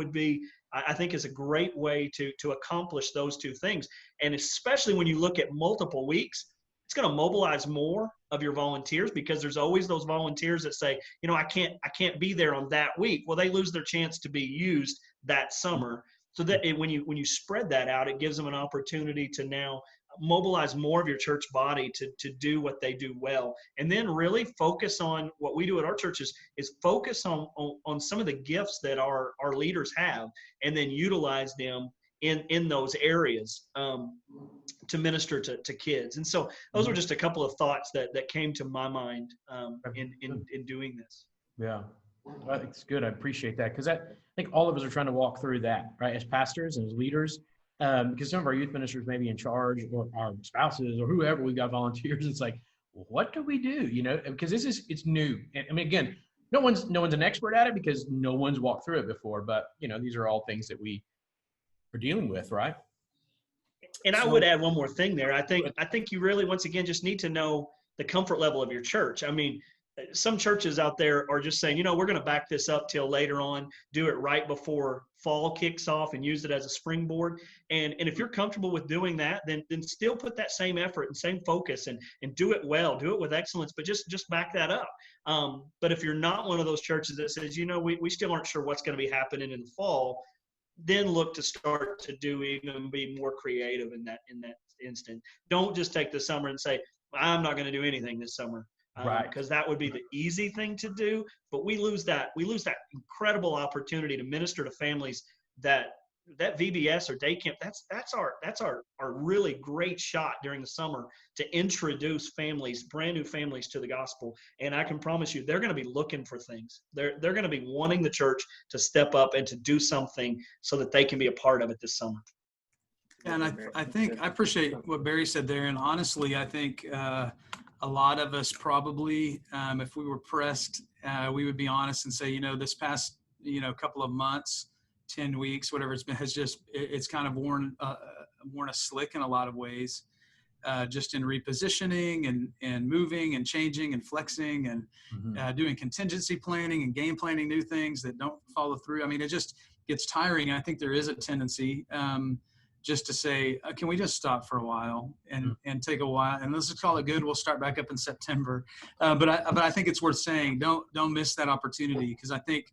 is a great way to accomplish those two things. And especially when you look at multiple weeks, it's going to mobilize more of your volunteers, because there's always those volunteers that say, I can't be there on that week. Well, they lose their chance to be used that summer. So that when you spread that out, it gives them an opportunity to now mobilize more of your church body to do what they do well. And then really focus on what we do at our churches, is focus on some of the gifts that our leaders have, and then utilize them in those areas to minister to kids. And so those were just a couple of thoughts that came to my mind in doing this. Yeah, I think it's good. I appreciate that, because I think all of us are trying to walk through that, right? As pastors and as leaders, because some of our youth ministers may be in charge, or our spouses, or whoever, we've got volunteers. It's like, well, what do we do? Because it's new. And I mean, again, no one's an expert at it because no one's walked through it before. But these are all things that we are dealing with, right? And I would add one more thing there. I think you really, once again, just need to know the comfort level of your church. I mean, some churches out there are just saying, we're going to back this up till later on, do it right before fall kicks off and use it as a springboard. And if you're comfortable with doing that, then still put that same effort and same focus and do it well, do it with excellence, but just back that up. But if you're not one of those churches that says, we still aren't sure what's going to be happening in the fall, then look to start to do even be more creative in that instant. Don't just take the summer and say, I'm not going to do anything this summer. Right. Because that would be the easy thing to do, but we lose that incredible opportunity to minister to families that VBS or day camp. That's our really great shot during the summer to introduce families, brand new families, to the gospel. And I can promise you, they're going to be looking for things. They're going to be wanting the church to step up and to do something so that they can be a part of it this summer. And I think I appreciate what Barry said there. And honestly, I think a lot of us probably, if we were pressed, we would be honest and say, this past, couple of months, 10 weeks, whatever it's been, it's kind of worn us slick in a lot of ways, just in repositioning and moving and changing and flexing and doing contingency planning and game planning new things that don't follow through. I mean, it just gets tiring. I think there is a tendency just to say, can we just stop for a while and take a while and let's just call it good. We'll start back up in September. But I think it's worth saying, don't miss that opportunity, because I think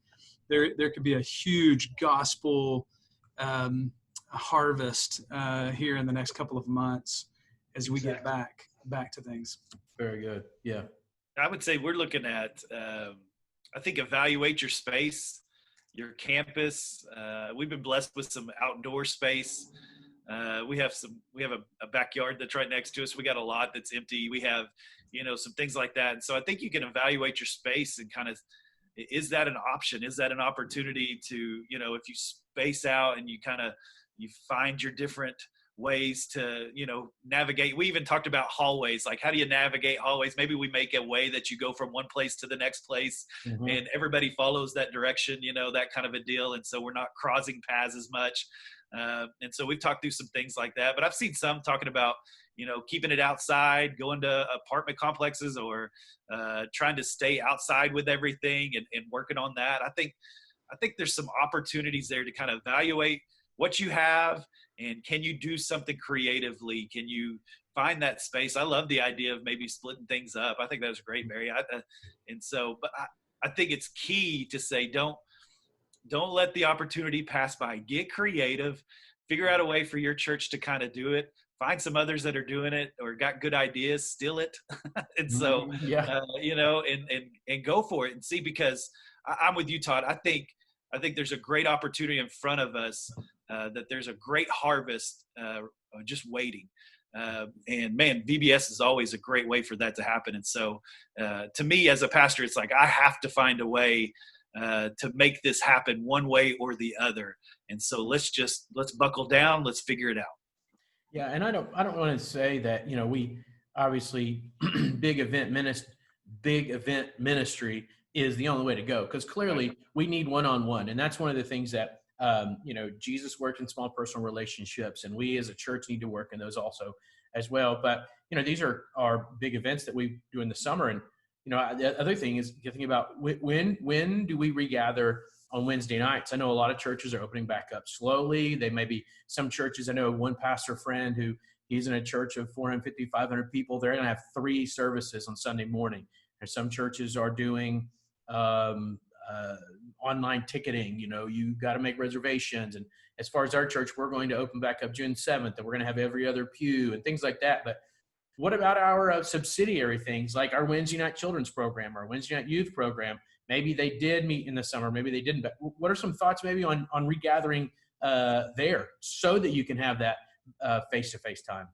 there could be a huge gospel harvest here in the next couple of months as we get back to things. Very good. Yeah. I would say we're looking at, I think, evaluate your space, your campus. We've been blessed with some outdoor space. We have a backyard that's right next to us. We got a lot that's empty. We have, some things like that. And so I think you can evaluate your space and kind of, is that an option? Is that an opportunity to, if you space out and you find your different ways to, navigate. We even talked about hallways. Like, how do you navigate hallways? Maybe we make a way that you go from one place to the next place and everybody follows that direction, that kind of a deal. And so we're not crossing paths as much. And so we've talked through some things like that, but I've seen some talking about, keeping it outside, going to apartment complexes, or trying to stay outside with everything and working on that. I think there's some opportunities there to kind of evaluate what you have, and can you do something creatively? Can you find that space? I love the idea of maybe splitting things up. I think that's great, Mary. But I think it's key to say, don't let the opportunity pass by. Get creative, figure out a way for your church to kind of do it. Find some others that are doing it or got good ideas, steal it. And so, and go for it and see, because I'm with you, Todd. I think there's a great opportunity in front of us, that there's a great harvest just waiting. And man, VBS is always a great way for that to happen. And so to me as a pastor, it's like, I have to find a way to make this happen one way or the other. And so let's buckle down. Let's figure it out. Yeah. And I don't want to say that, we obviously big event ministry is the only way to go, because clearly we need one-on-one. And that's one of the things that, Jesus worked in small personal relationships, and we as a church need to work in those also as well. But, these are our big events that we do in the summer. And, the other thing is thinking about when do we regather on Wednesday nights? I know a lot of churches are opening back up slowly. They may be some churches. I know one pastor friend who he's in a church of 450, 500 people. They're going to have 3 services on Sunday morning. And some churches are doing online ticketing. You got to make reservations. And as far as our church, we're going to open back up June 7th, and we're going to have every other pew and things like that. But what about our subsidiary things like our Wednesday night children's program, our Wednesday night youth program? Maybe they did meet in the summer, maybe they didn't. But what are some thoughts maybe on regathering there so that you can have that face-to-face time?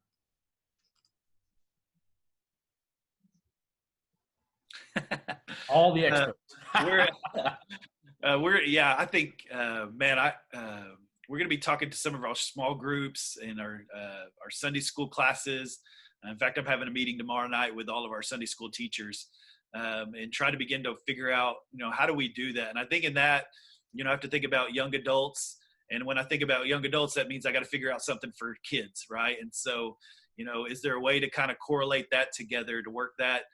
All the experts. I think, man, we're going to be talking to some of our small groups and our Sunday school classes. In fact, I'm having a meeting tomorrow night with all of our Sunday school teachers, and try to begin to figure out, how do we do that? And I think in that, I have to think about young adults. And when I think about young adults, that means I got to figure out something for kids, right? And so, is there a way to kind of correlate that together to work that,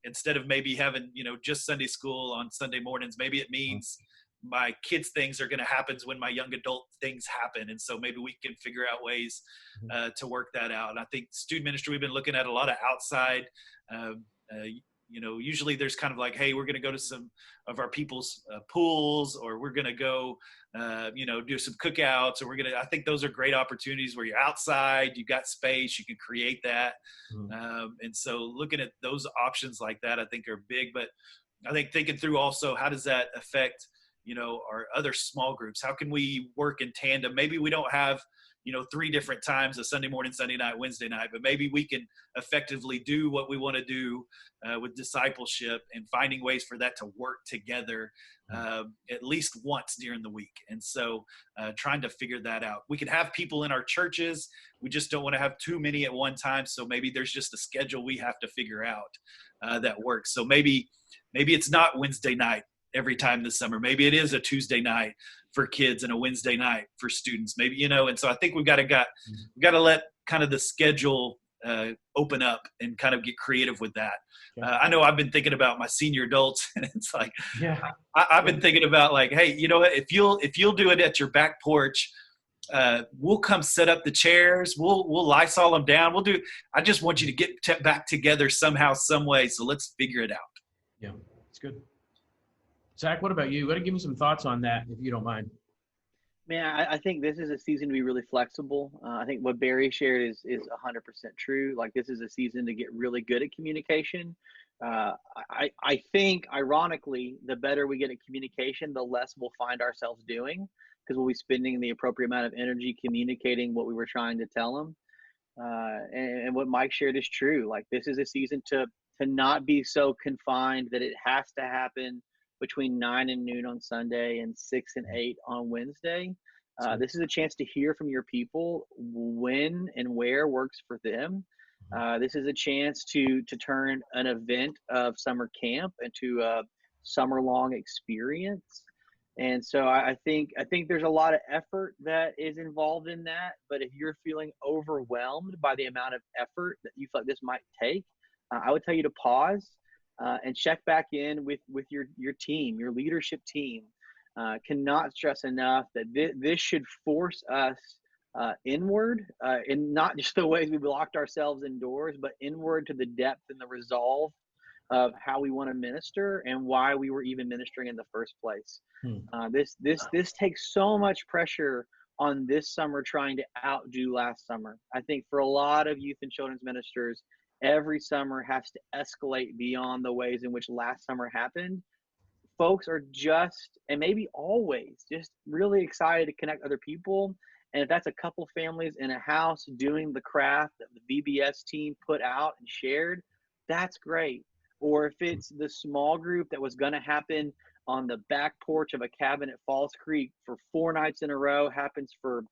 instead of maybe having, just Sunday school on Sunday mornings? Maybe it means my kids' things are going to happen when my young adult things happen. And so maybe we can figure out ways to work that out. And I think student ministry, we've been looking at a lot of outside, usually there's kind of like, hey, we're going to go to some of our people's pools, or we're going to go, do some cookouts, or I think those are great opportunities where you're outside, you got space, you can create that. And so looking at those options like that, I think are big. But I think thinking through also, how does that affect, our other small groups? How can we work in tandem? Maybe we don't have, 3 different times, a Sunday morning, Sunday night, Wednesday night, but maybe we can effectively do what we want to do with discipleship and finding ways for that to work together at least once during the week. And so trying to figure that out. We can have people in our churches. We just don't want to have too many at one time. So maybe there's just a schedule we have to figure out that works. So maybe it's not Wednesday night every time this summer. Maybe it is a Tuesday night for kids and a Wednesday night for students, maybe, and so I think we've got to let kind of the schedule open up and kind of get creative with that. I know I've been thinking about my senior adults, and it's like, I've been thinking about like, hey, you know what, if you'll do it at your back porch, we'll come set up the chairs. We'll Lysol them down. I just want you to get back together somehow, some way. So let's figure it out. Yeah, it's good. Zac, what about you? Give me some thoughts on that, if you don't mind. Man, I think this is a season to be really flexible. I think what Barry shared is 100% true. Like, this is a season to get really good at communication. I think, ironically, the better we get at communication, the less we'll find ourselves doing, because we'll be spending the appropriate amount of energy communicating what we were trying to tell them. And what Mike shared is true. Like, this is a season to not be so confined that it has to happen between 9 and noon on Sunday and 6 and 8 on Wednesday. This is a chance to hear from your people when and where works for them. This is a chance to turn an event of summer camp into a summer-long experience. And so I think there's a lot of effort that is involved in that. But if you're feeling overwhelmed by the amount of effort that you feel like this might take, I would tell you to pause. And check back in with your team, your leadership team. Cannot stress enough that this should force us inward, in not just the ways we've locked ourselves indoors, but inward to the depth and the resolve of how we want to minister and why we were even ministering in the first place. This takes so much pressure on this summer trying to outdo last summer. I think for a lot of youth and children's ministers, every summer has to escalate beyond the ways in which last summer happened. Folks are just, and maybe always, just really excited to connect other people. And if that's a couple families in a house doing the craft that the VBS team put out and shared, that's great. Or if it's the small group that was going to happen on the back porch of a cabin at Falls Creek for 4 nights in a row, happens for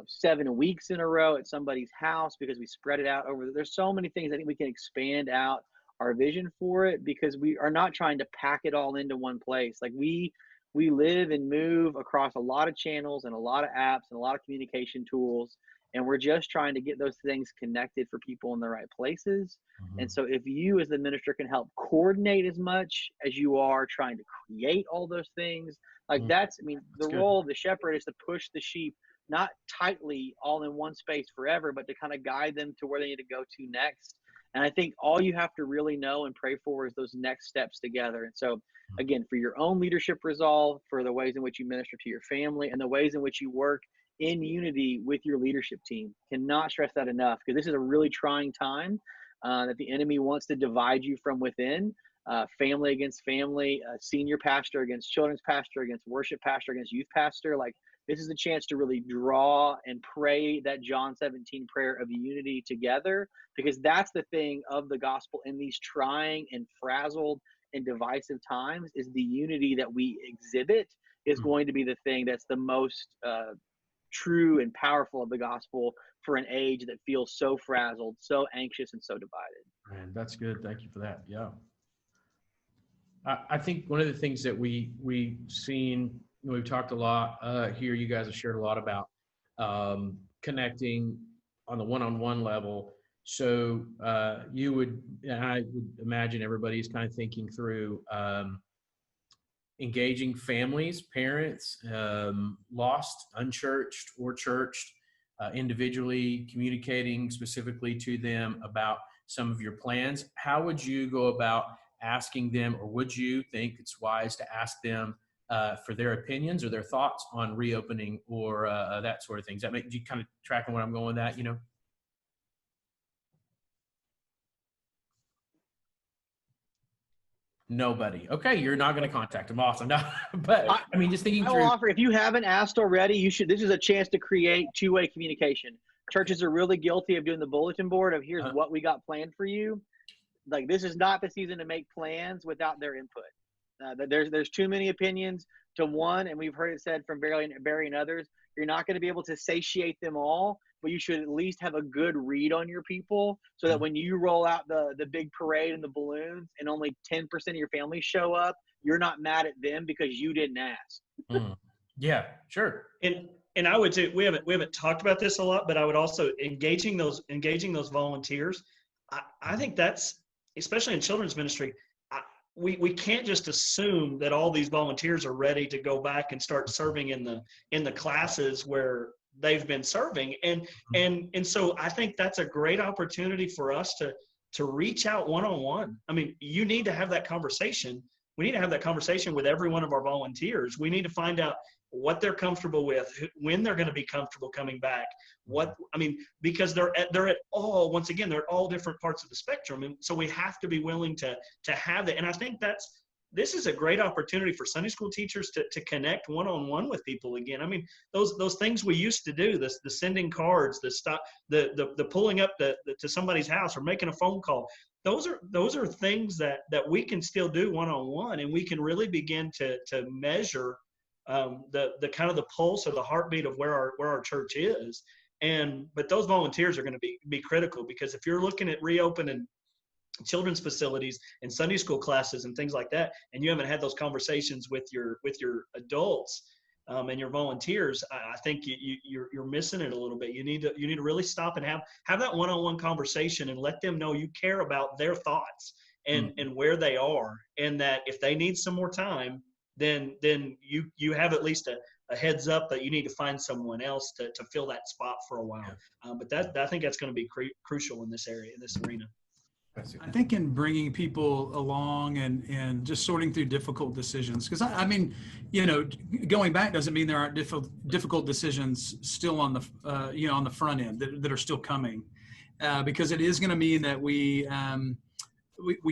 7 weeks in a row at somebody's house because we spread it out over. There's so many things I think we can expand out our vision for it, because we are not trying to pack it all into one place. Like, we live and move across a lot of channels and a lot of apps and a lot of communication tools, and we're just trying to get those things connected for people in the right places. And so if you as the minister can help coordinate as much as you are trying to create all those things, like the role of the shepherd is to push the sheep not tightly all in one space forever, but to kind of guide them to where they need to go to next. And I think all you have to really know and pray for is those next steps together. And so, again, for your own leadership resolve, for the ways in which you minister to your family, and the ways in which you work in unity with your leadership team. Cannot stress that enough, because this is a really trying time that the enemy wants to divide you from within. Family against family, senior pastor against children's pastor, against worship pastor, against youth pastor. Like, this is a chance to really draw and pray that John 17 prayer of unity together, because that's the thing of the gospel in these trying and frazzled and divisive times, is the unity that we exhibit is going to be the thing that's the most true and powerful of the gospel for an age that feels so frazzled, so anxious, and so divided. Man, that's good. Thank you for that. Yeah. I think one of the things that we've seen, we've talked a lot here, you guys have shared a lot about connecting on the one-on-one level. So I would imagine everybody's kind of thinking through engaging families, parents, lost, unchurched, or churched, individually communicating specifically to them about some of your plans. How would you go about asking them, or would you think it's wise to ask them for their opinions or their thoughts on reopening or that sort of thing? Does that make you kind of tracking where I'm going with that, you know? Nobody. Okay, you're not going to contact them. Awesome. No, but I mean, just thinking I will through. offer, if you haven't asked already, you should. This is a chance to create two-way communication. Churches are really guilty of doing the bulletin board of here's what we got planned for you. Like, this is not the season to make plans without their input. There's too many opinions to one, and we've heard it said from Barry and others, you're not going to be able to satiate them all, but you should at least have a good read on your people so that when you roll out the big parade and the balloons and only 10% of your family show up, you're not mad at them because you didn't ask. Yeah, sure. And I would say we haven't talked about this a lot, but I would also engaging those volunteers. I think that's, especially in children's ministry, we can't just assume that all these volunteers are ready to go back and start serving in the classes where they've been serving. And so I think that's a great opportunity for us to reach out one-on-one. I mean, you need to have that conversation. We need to have that conversation with every one of our volunteers. We need to find out what they're comfortable with, when they're going to be comfortable coming back. Because they're at all, once again, they're at all different parts of the spectrum. And so we have to be willing to have that. And I think this is a great opportunity for Sunday school teachers to connect one-on-one with people again. I mean, those things we used to do, the sending cards, the pulling up to somebody's house or making a phone call. Those are things that we can still do one-on-one, and we can really begin to measure the kind of the pulse or the heartbeat of where our church is. But those volunteers are going to be critical, because if you're looking at reopening children's facilities and Sunday school classes and things like that, and you haven't had those conversations with your adults and your volunteers, I think you're missing it a little bit. You need to really stop and have that one-on-one conversation and let them know you care about their thoughts and where they are, and that if they need some more time, then you have at least a heads up that you need to find someone else to fill that spot for a while. But I think that's going to be crucial in this area, in this arena. I think in bringing people along and just sorting through difficult decisions, because I mean, going back doesn't mean there aren't difficult decisions still on the on the front end that are still coming, because it is going to mean that we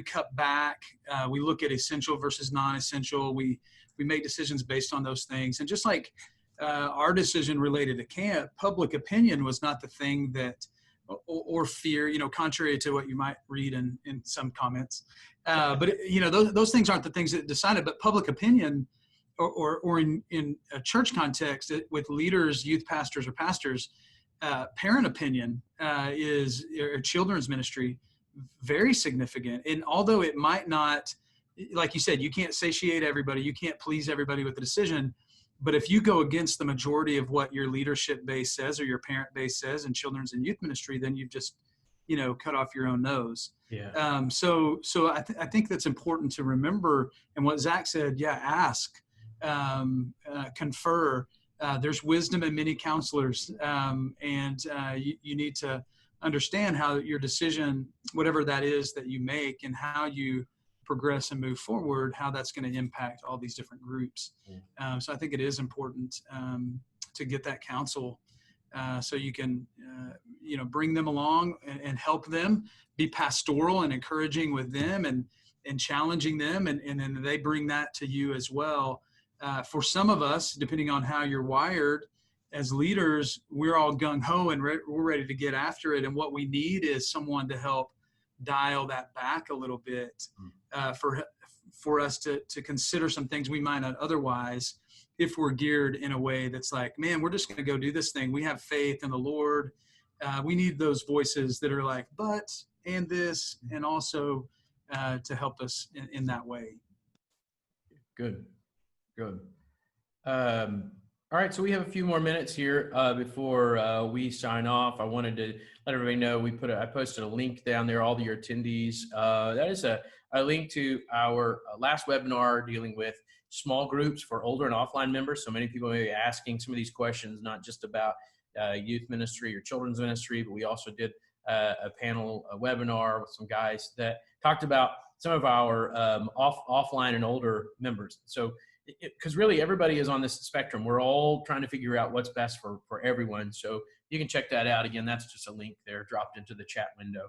cut back, we look at essential versus non-essential, we make decisions based on those things. And just like our decision related to camp, public opinion was not the thing that, or fear, contrary to what you might read in some comments. But those things aren't the things that decided, but public opinion or in a church context with leaders, youth pastors or pastors, parent opinion is, or children's ministry, very significant. And although it might not, like you said, you can't satiate everybody, you can't please everybody with the decision, but if you go against the majority of what your leadership base says or your parent base says in children's and youth ministry, then you've just, cut off your own nose. Yeah. So I think that's important to remember. And what Zac said, ask, confer. There's wisdom in many counselors, and you need to understand how your decision, whatever that is that you make, and how you progress and move forward, how that's going to impact all these different groups. So I think it is important to get that counsel so you can, bring them along and help them, be pastoral and encouraging with them and challenging them. And then they bring that to you as well. For some of us, depending on how you're wired as leaders, we're all gung-ho and we're ready to get after it. And what we need is someone to help dial that back a little bit. for us to consider some things we might not otherwise, if we're geared in a way that's like, man, we're just going to go do this thing. We have faith in the Lord. We need those voices that are like, but, and this, and also to help us in that way. Good. All right, so we have a few more minutes here before we sign off. I wanted to let everybody know I posted a link down there, all your attendees. That is a link to our last webinar dealing with small groups for older and offline members. So many people may be asking some of these questions, not just about youth ministry or children's ministry, but we also did a webinar with some guys that talked about some of our offline and older members. So, because really everybody is on this spectrum. We're all trying to figure out what's best for everyone. So you can check that out. Again, that's just a link there dropped into the chat window.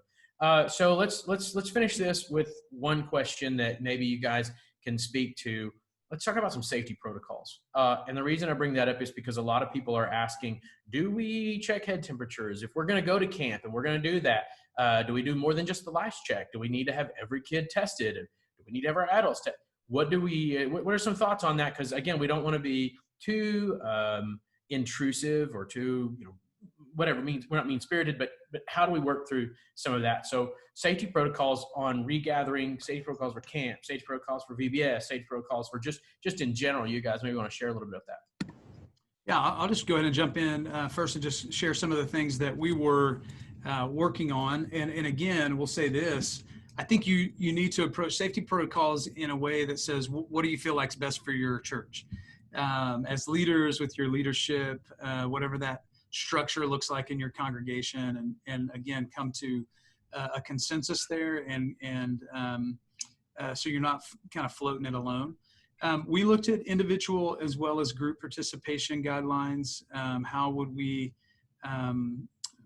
So let's finish this with one question that maybe you guys can speak to. Let's talk about some safety protocols. And the reason I bring that up is because a lot of people are asking, do we check head temperatures? If we're going to go to camp and we're going to do that, do we do more than just the lice check? Do we need to have every kid tested? Do we need to have our adults tested? What are some thoughts on that? Because again, we don't want to be too intrusive or too, whatever it means. We're not mean-spirited, but how do we work through some of that? So safety protocols on regathering, safety protocols for camp, safety protocols for VBS, safety protocols for just in general. You guys maybe want to share a little bit of that. Yeah, I'll just go ahead and jump in first and just share some of the things that we were working on. And again, we'll say this. I think you need to approach safety protocols in a way that says, what do you feel like is best for your church? As leaders with your leadership, whatever that structure looks like in your congregation, and again, come to a consensus there, and so you're not kind of floating it alone. We looked at individual as well as group participation guidelines. How would we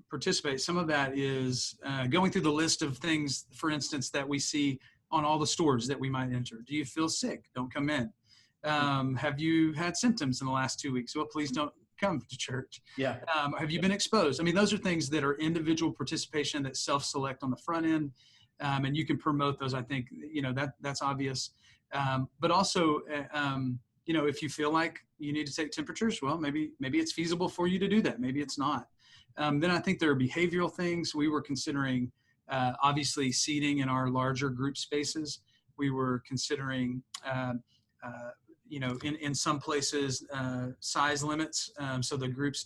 participate? Some of that is going through the list of things, for instance, that we see on all the stores that we might enter. Do you feel sick? Don't come in. Have you had symptoms in the last 2 weeks? Well, please don't come to church. Yeah. Have you been exposed? I mean, those are things that are individual participation that self-select on the front end. And you can promote those. I think, that's obvious. But also, if you feel like you need to take temperatures, well, maybe it's feasible for you to do that. Maybe it's not. Then I think there are behavioral things. We were considering, obviously, seating in our larger group spaces. We were considering, in some places, size limits, so the groups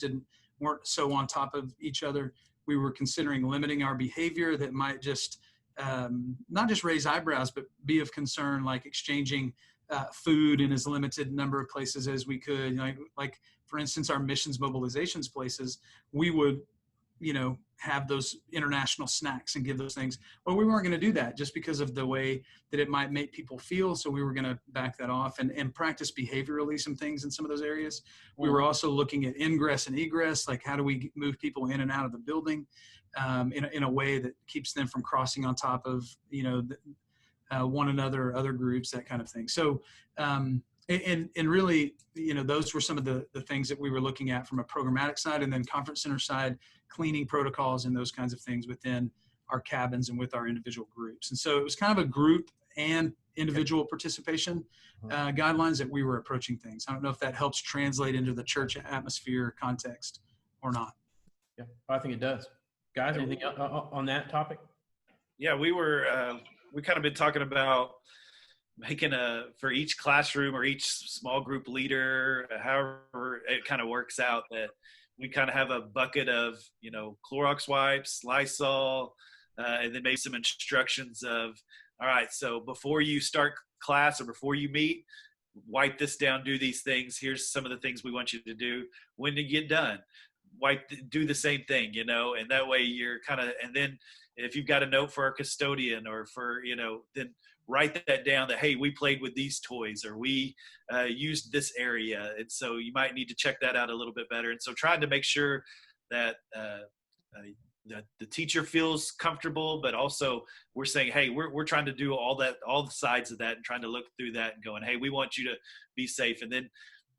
weren't so on top of each other. We were considering limiting our behavior that might just not just raise eyebrows, but be of concern, like exchanging food in as limited number of places as we could. Like for instance, our missions mobilizations places, we would, have those international snacks and give those things. Well, we weren't going to do that just because of the way that it might make people feel. So we were going to back that off and practice behaviorally some things in some of those areas. We were also looking at ingress and egress, like how do we move people in and out of the building in a way that keeps them from crossing on top of, one another, other groups, that kind of thing. So, and really, those were some of the things that we were looking at from a programmatic side, and then conference center side, cleaning protocols and those kinds of things within our cabins and with our individual groups. And so it was kind of a group and individual participation guidelines that we were approaching things. I don't know if that helps translate into the church atmosphere context or not. Yeah, I think it does. Guys, anything on that topic? Yeah, we kind of been talking about making for each classroom or each small group leader, however it kind of works out, that we kind of have a bucket of, Clorox wipes, Lysol, and then maybe some instructions of, all right, so before you start class or before you meet, wipe this down, do these things. Here's some of the things we want you to do. When you get done, do the same thing, and that way you're kind of, and then if you've got a note for our custodian or for, then write that down that, hey, we played with these toys or we used this area. And so you might need to check that out a little bit better. And so trying to make sure that the teacher feels comfortable, but also we're saying, hey, we're trying to do all the sides of that and trying to look through that and going, hey, we want you to be safe. And then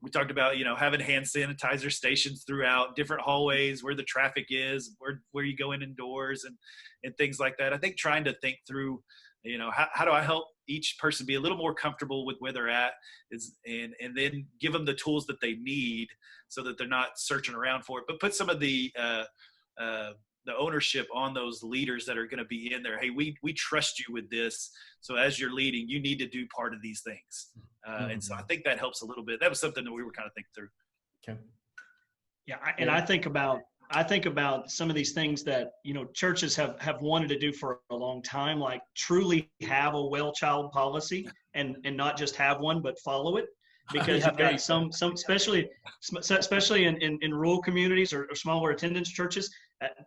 we talked about, having hand sanitizer stations throughout different hallways where the traffic is, where you go in indoors and things like that. I think trying to think through how do I help each person be a little more comfortable with where they're at, and then give them the tools that they need so that they're not searching around for it, but put some of the ownership on those leaders that are going to be in there. Hey, we trust you with this. So as you're leading, you need to do part of these things. And so I think that helps a little bit. That was something that we were kind of thinking through. Okay. Yeah. I think about some of these things that, churches have wanted to do for a long time, like truly have a well child policy and not just have one, but follow it. Because you've got some, especially in rural communities or smaller attendance churches,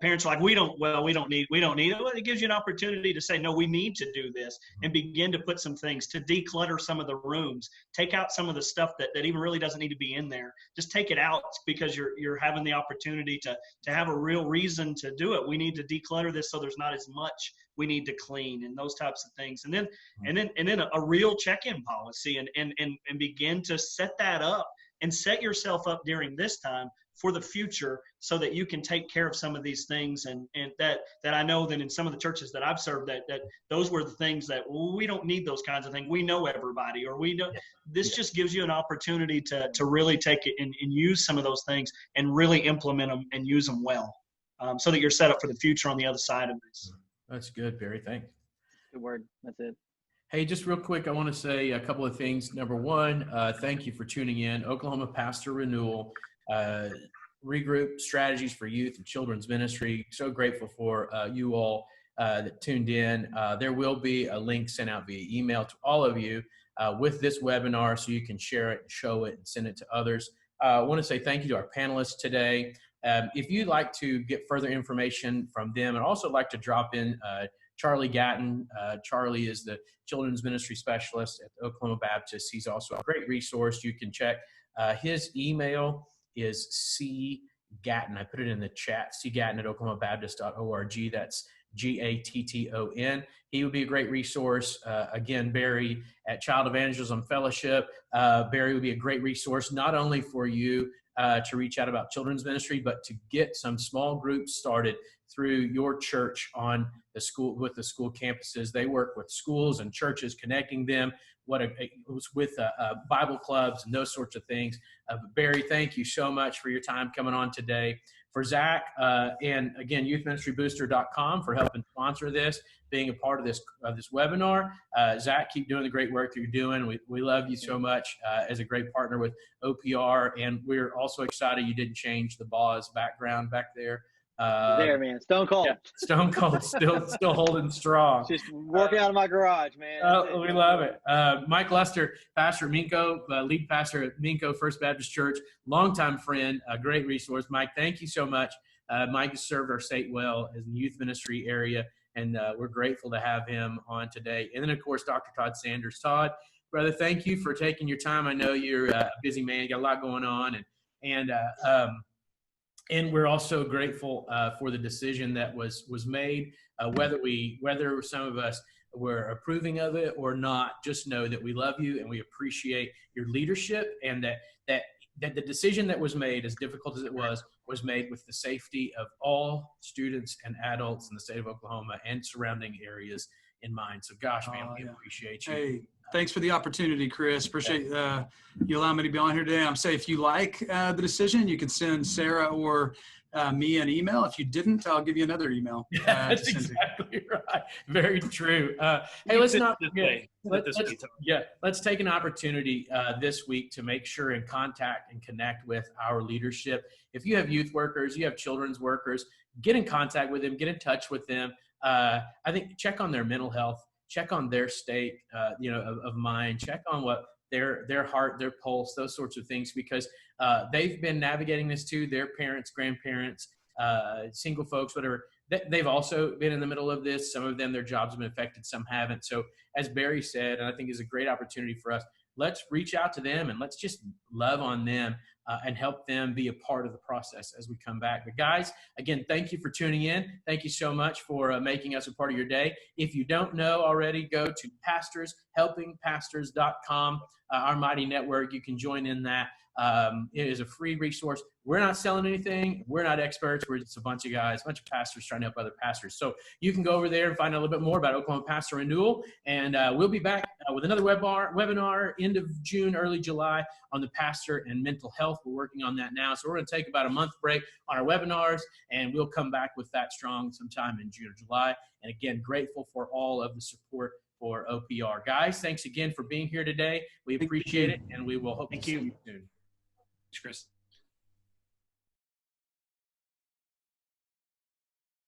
parents are like, we don't need it. Well, it gives you an opportunity to say, no, we need to do this, and begin to put some things, to declutter some of the rooms, take out some of the stuff that even really doesn't need to be in there. Just take it out because you're having the opportunity to have a real reason to do it. We need to declutter this so there's not as much we need to clean, and those types of things. And then a real check-in policy, and begin to set that up and set yourself up during this time for the future, so that you can take care of some of these things. And that I know that in some of the churches that I've served, that those were the things that we don't need those kinds of things. We know everybody, or we don't. Yeah. This just gives you an opportunity to really take it and use some of those things and really implement them and use them well, so that you're set up for the future on the other side of this. That's good, Barry. Thanks. Good word. That's it. Hey, just real quick, I want to say a couple of things. Number one, thank you for tuning in. Oklahoma Pastor Renewal, regroup strategies for youth and children's ministry. So grateful for you all that tuned in. There will be a link sent out via email to all of you with this webinar, so you can share it, show it, and send it to others. I want to say thank you to our panelists today. If you'd like to get further information from them, and also like to drop in Charlie Gatton. Charlie is the children's ministry specialist at Oklahoma Baptist. He's also a great resource. You can check his email is cgatton. I put it in the chat, cgatton@oklahomabaptist.org. That's Gatton. He would be a great resource. Again, Barry at Child Evangelism Fellowship. Barry would be a great resource, not only for you to reach out about children's ministry, but to get some small groups started through your church on the school, with the school campuses. They work with schools and churches, connecting them with Bible clubs and those sorts of things. Barry, thank you so much for your time coming on today. For Zac, and again, youthministrybooster.com for helping sponsor this, being a part of this webinar. Zac, keep doing the great work that you're doing. We love you so much as a great partner with OPR, and we're also excited you didn't change the Boz background back there. There, man. Stone cold. Yeah, Stone cold. Still holding strong. Just working out of my garage, man. We love it. Mike Lester, pastor at Minco, lead pastor at Minco First Baptist Church, longtime friend, a great resource. Mike, thank you so much. Mike has served our state well as in the youth ministry area, and we're grateful to have him on today. And then, of course, Dr. Todd Sanders. Todd, brother, thank you for taking your time. I know you're a busy man. You got a lot going on, and we're also grateful for the decision that was made. Whether some of us were approving of it or not, just know that we love you and we appreciate your leadership, and that the decision that was made, as difficult as it was made with the safety of all students and adults in the state of Oklahoma and surrounding areas in mind. So, gosh, man, we appreciate you. Hey, thanks for the opportunity, Chris. Appreciate you allowing me to be on here today. I'm saying if you like the decision, you can send Sarah or me an email. If you didn't, I'll give you another email. That's exactly right. Very true. Hey, let's take an opportunity this week to make sure and contact and connect with our leadership. If you have youth workers, you have children's workers, get in contact with them, get in touch with them. I think check on their mental health, check on their state, of mind, check on what their heart, their pulse, those sorts of things, because they've been navigating this too. Their parents, grandparents, single folks, whatever, they've also been in the middle of this. Some of them, their jobs have been affected, some haven't. So as Barry said, and I think is a great opportunity for us, let's reach out to them and let's just love on them and help them be a part of the process as we come back. But guys, again, thank you for tuning in. Thank you so much for making us a part of your day. If you don't know already, go to pastorshelpingpastors.com, our mighty network. You can join in that. It is a free resource. We're not selling anything. We're not experts. We're just a bunch of guys, a bunch of pastors trying to help other pastors. So you can go over there and find out a little bit more about Oklahoma Pastor Renewal. And we'll be back with another webinar end of June, early July on the pastor and mental health. We're working on that now. So we're going to take about a month break on our webinars, and we'll come back with that strong sometime in June or July. And again, grateful for all of the support for OPR. Guys, thanks again for being here today. We appreciate it, and we will hope to see you soon. Thanks, Chris.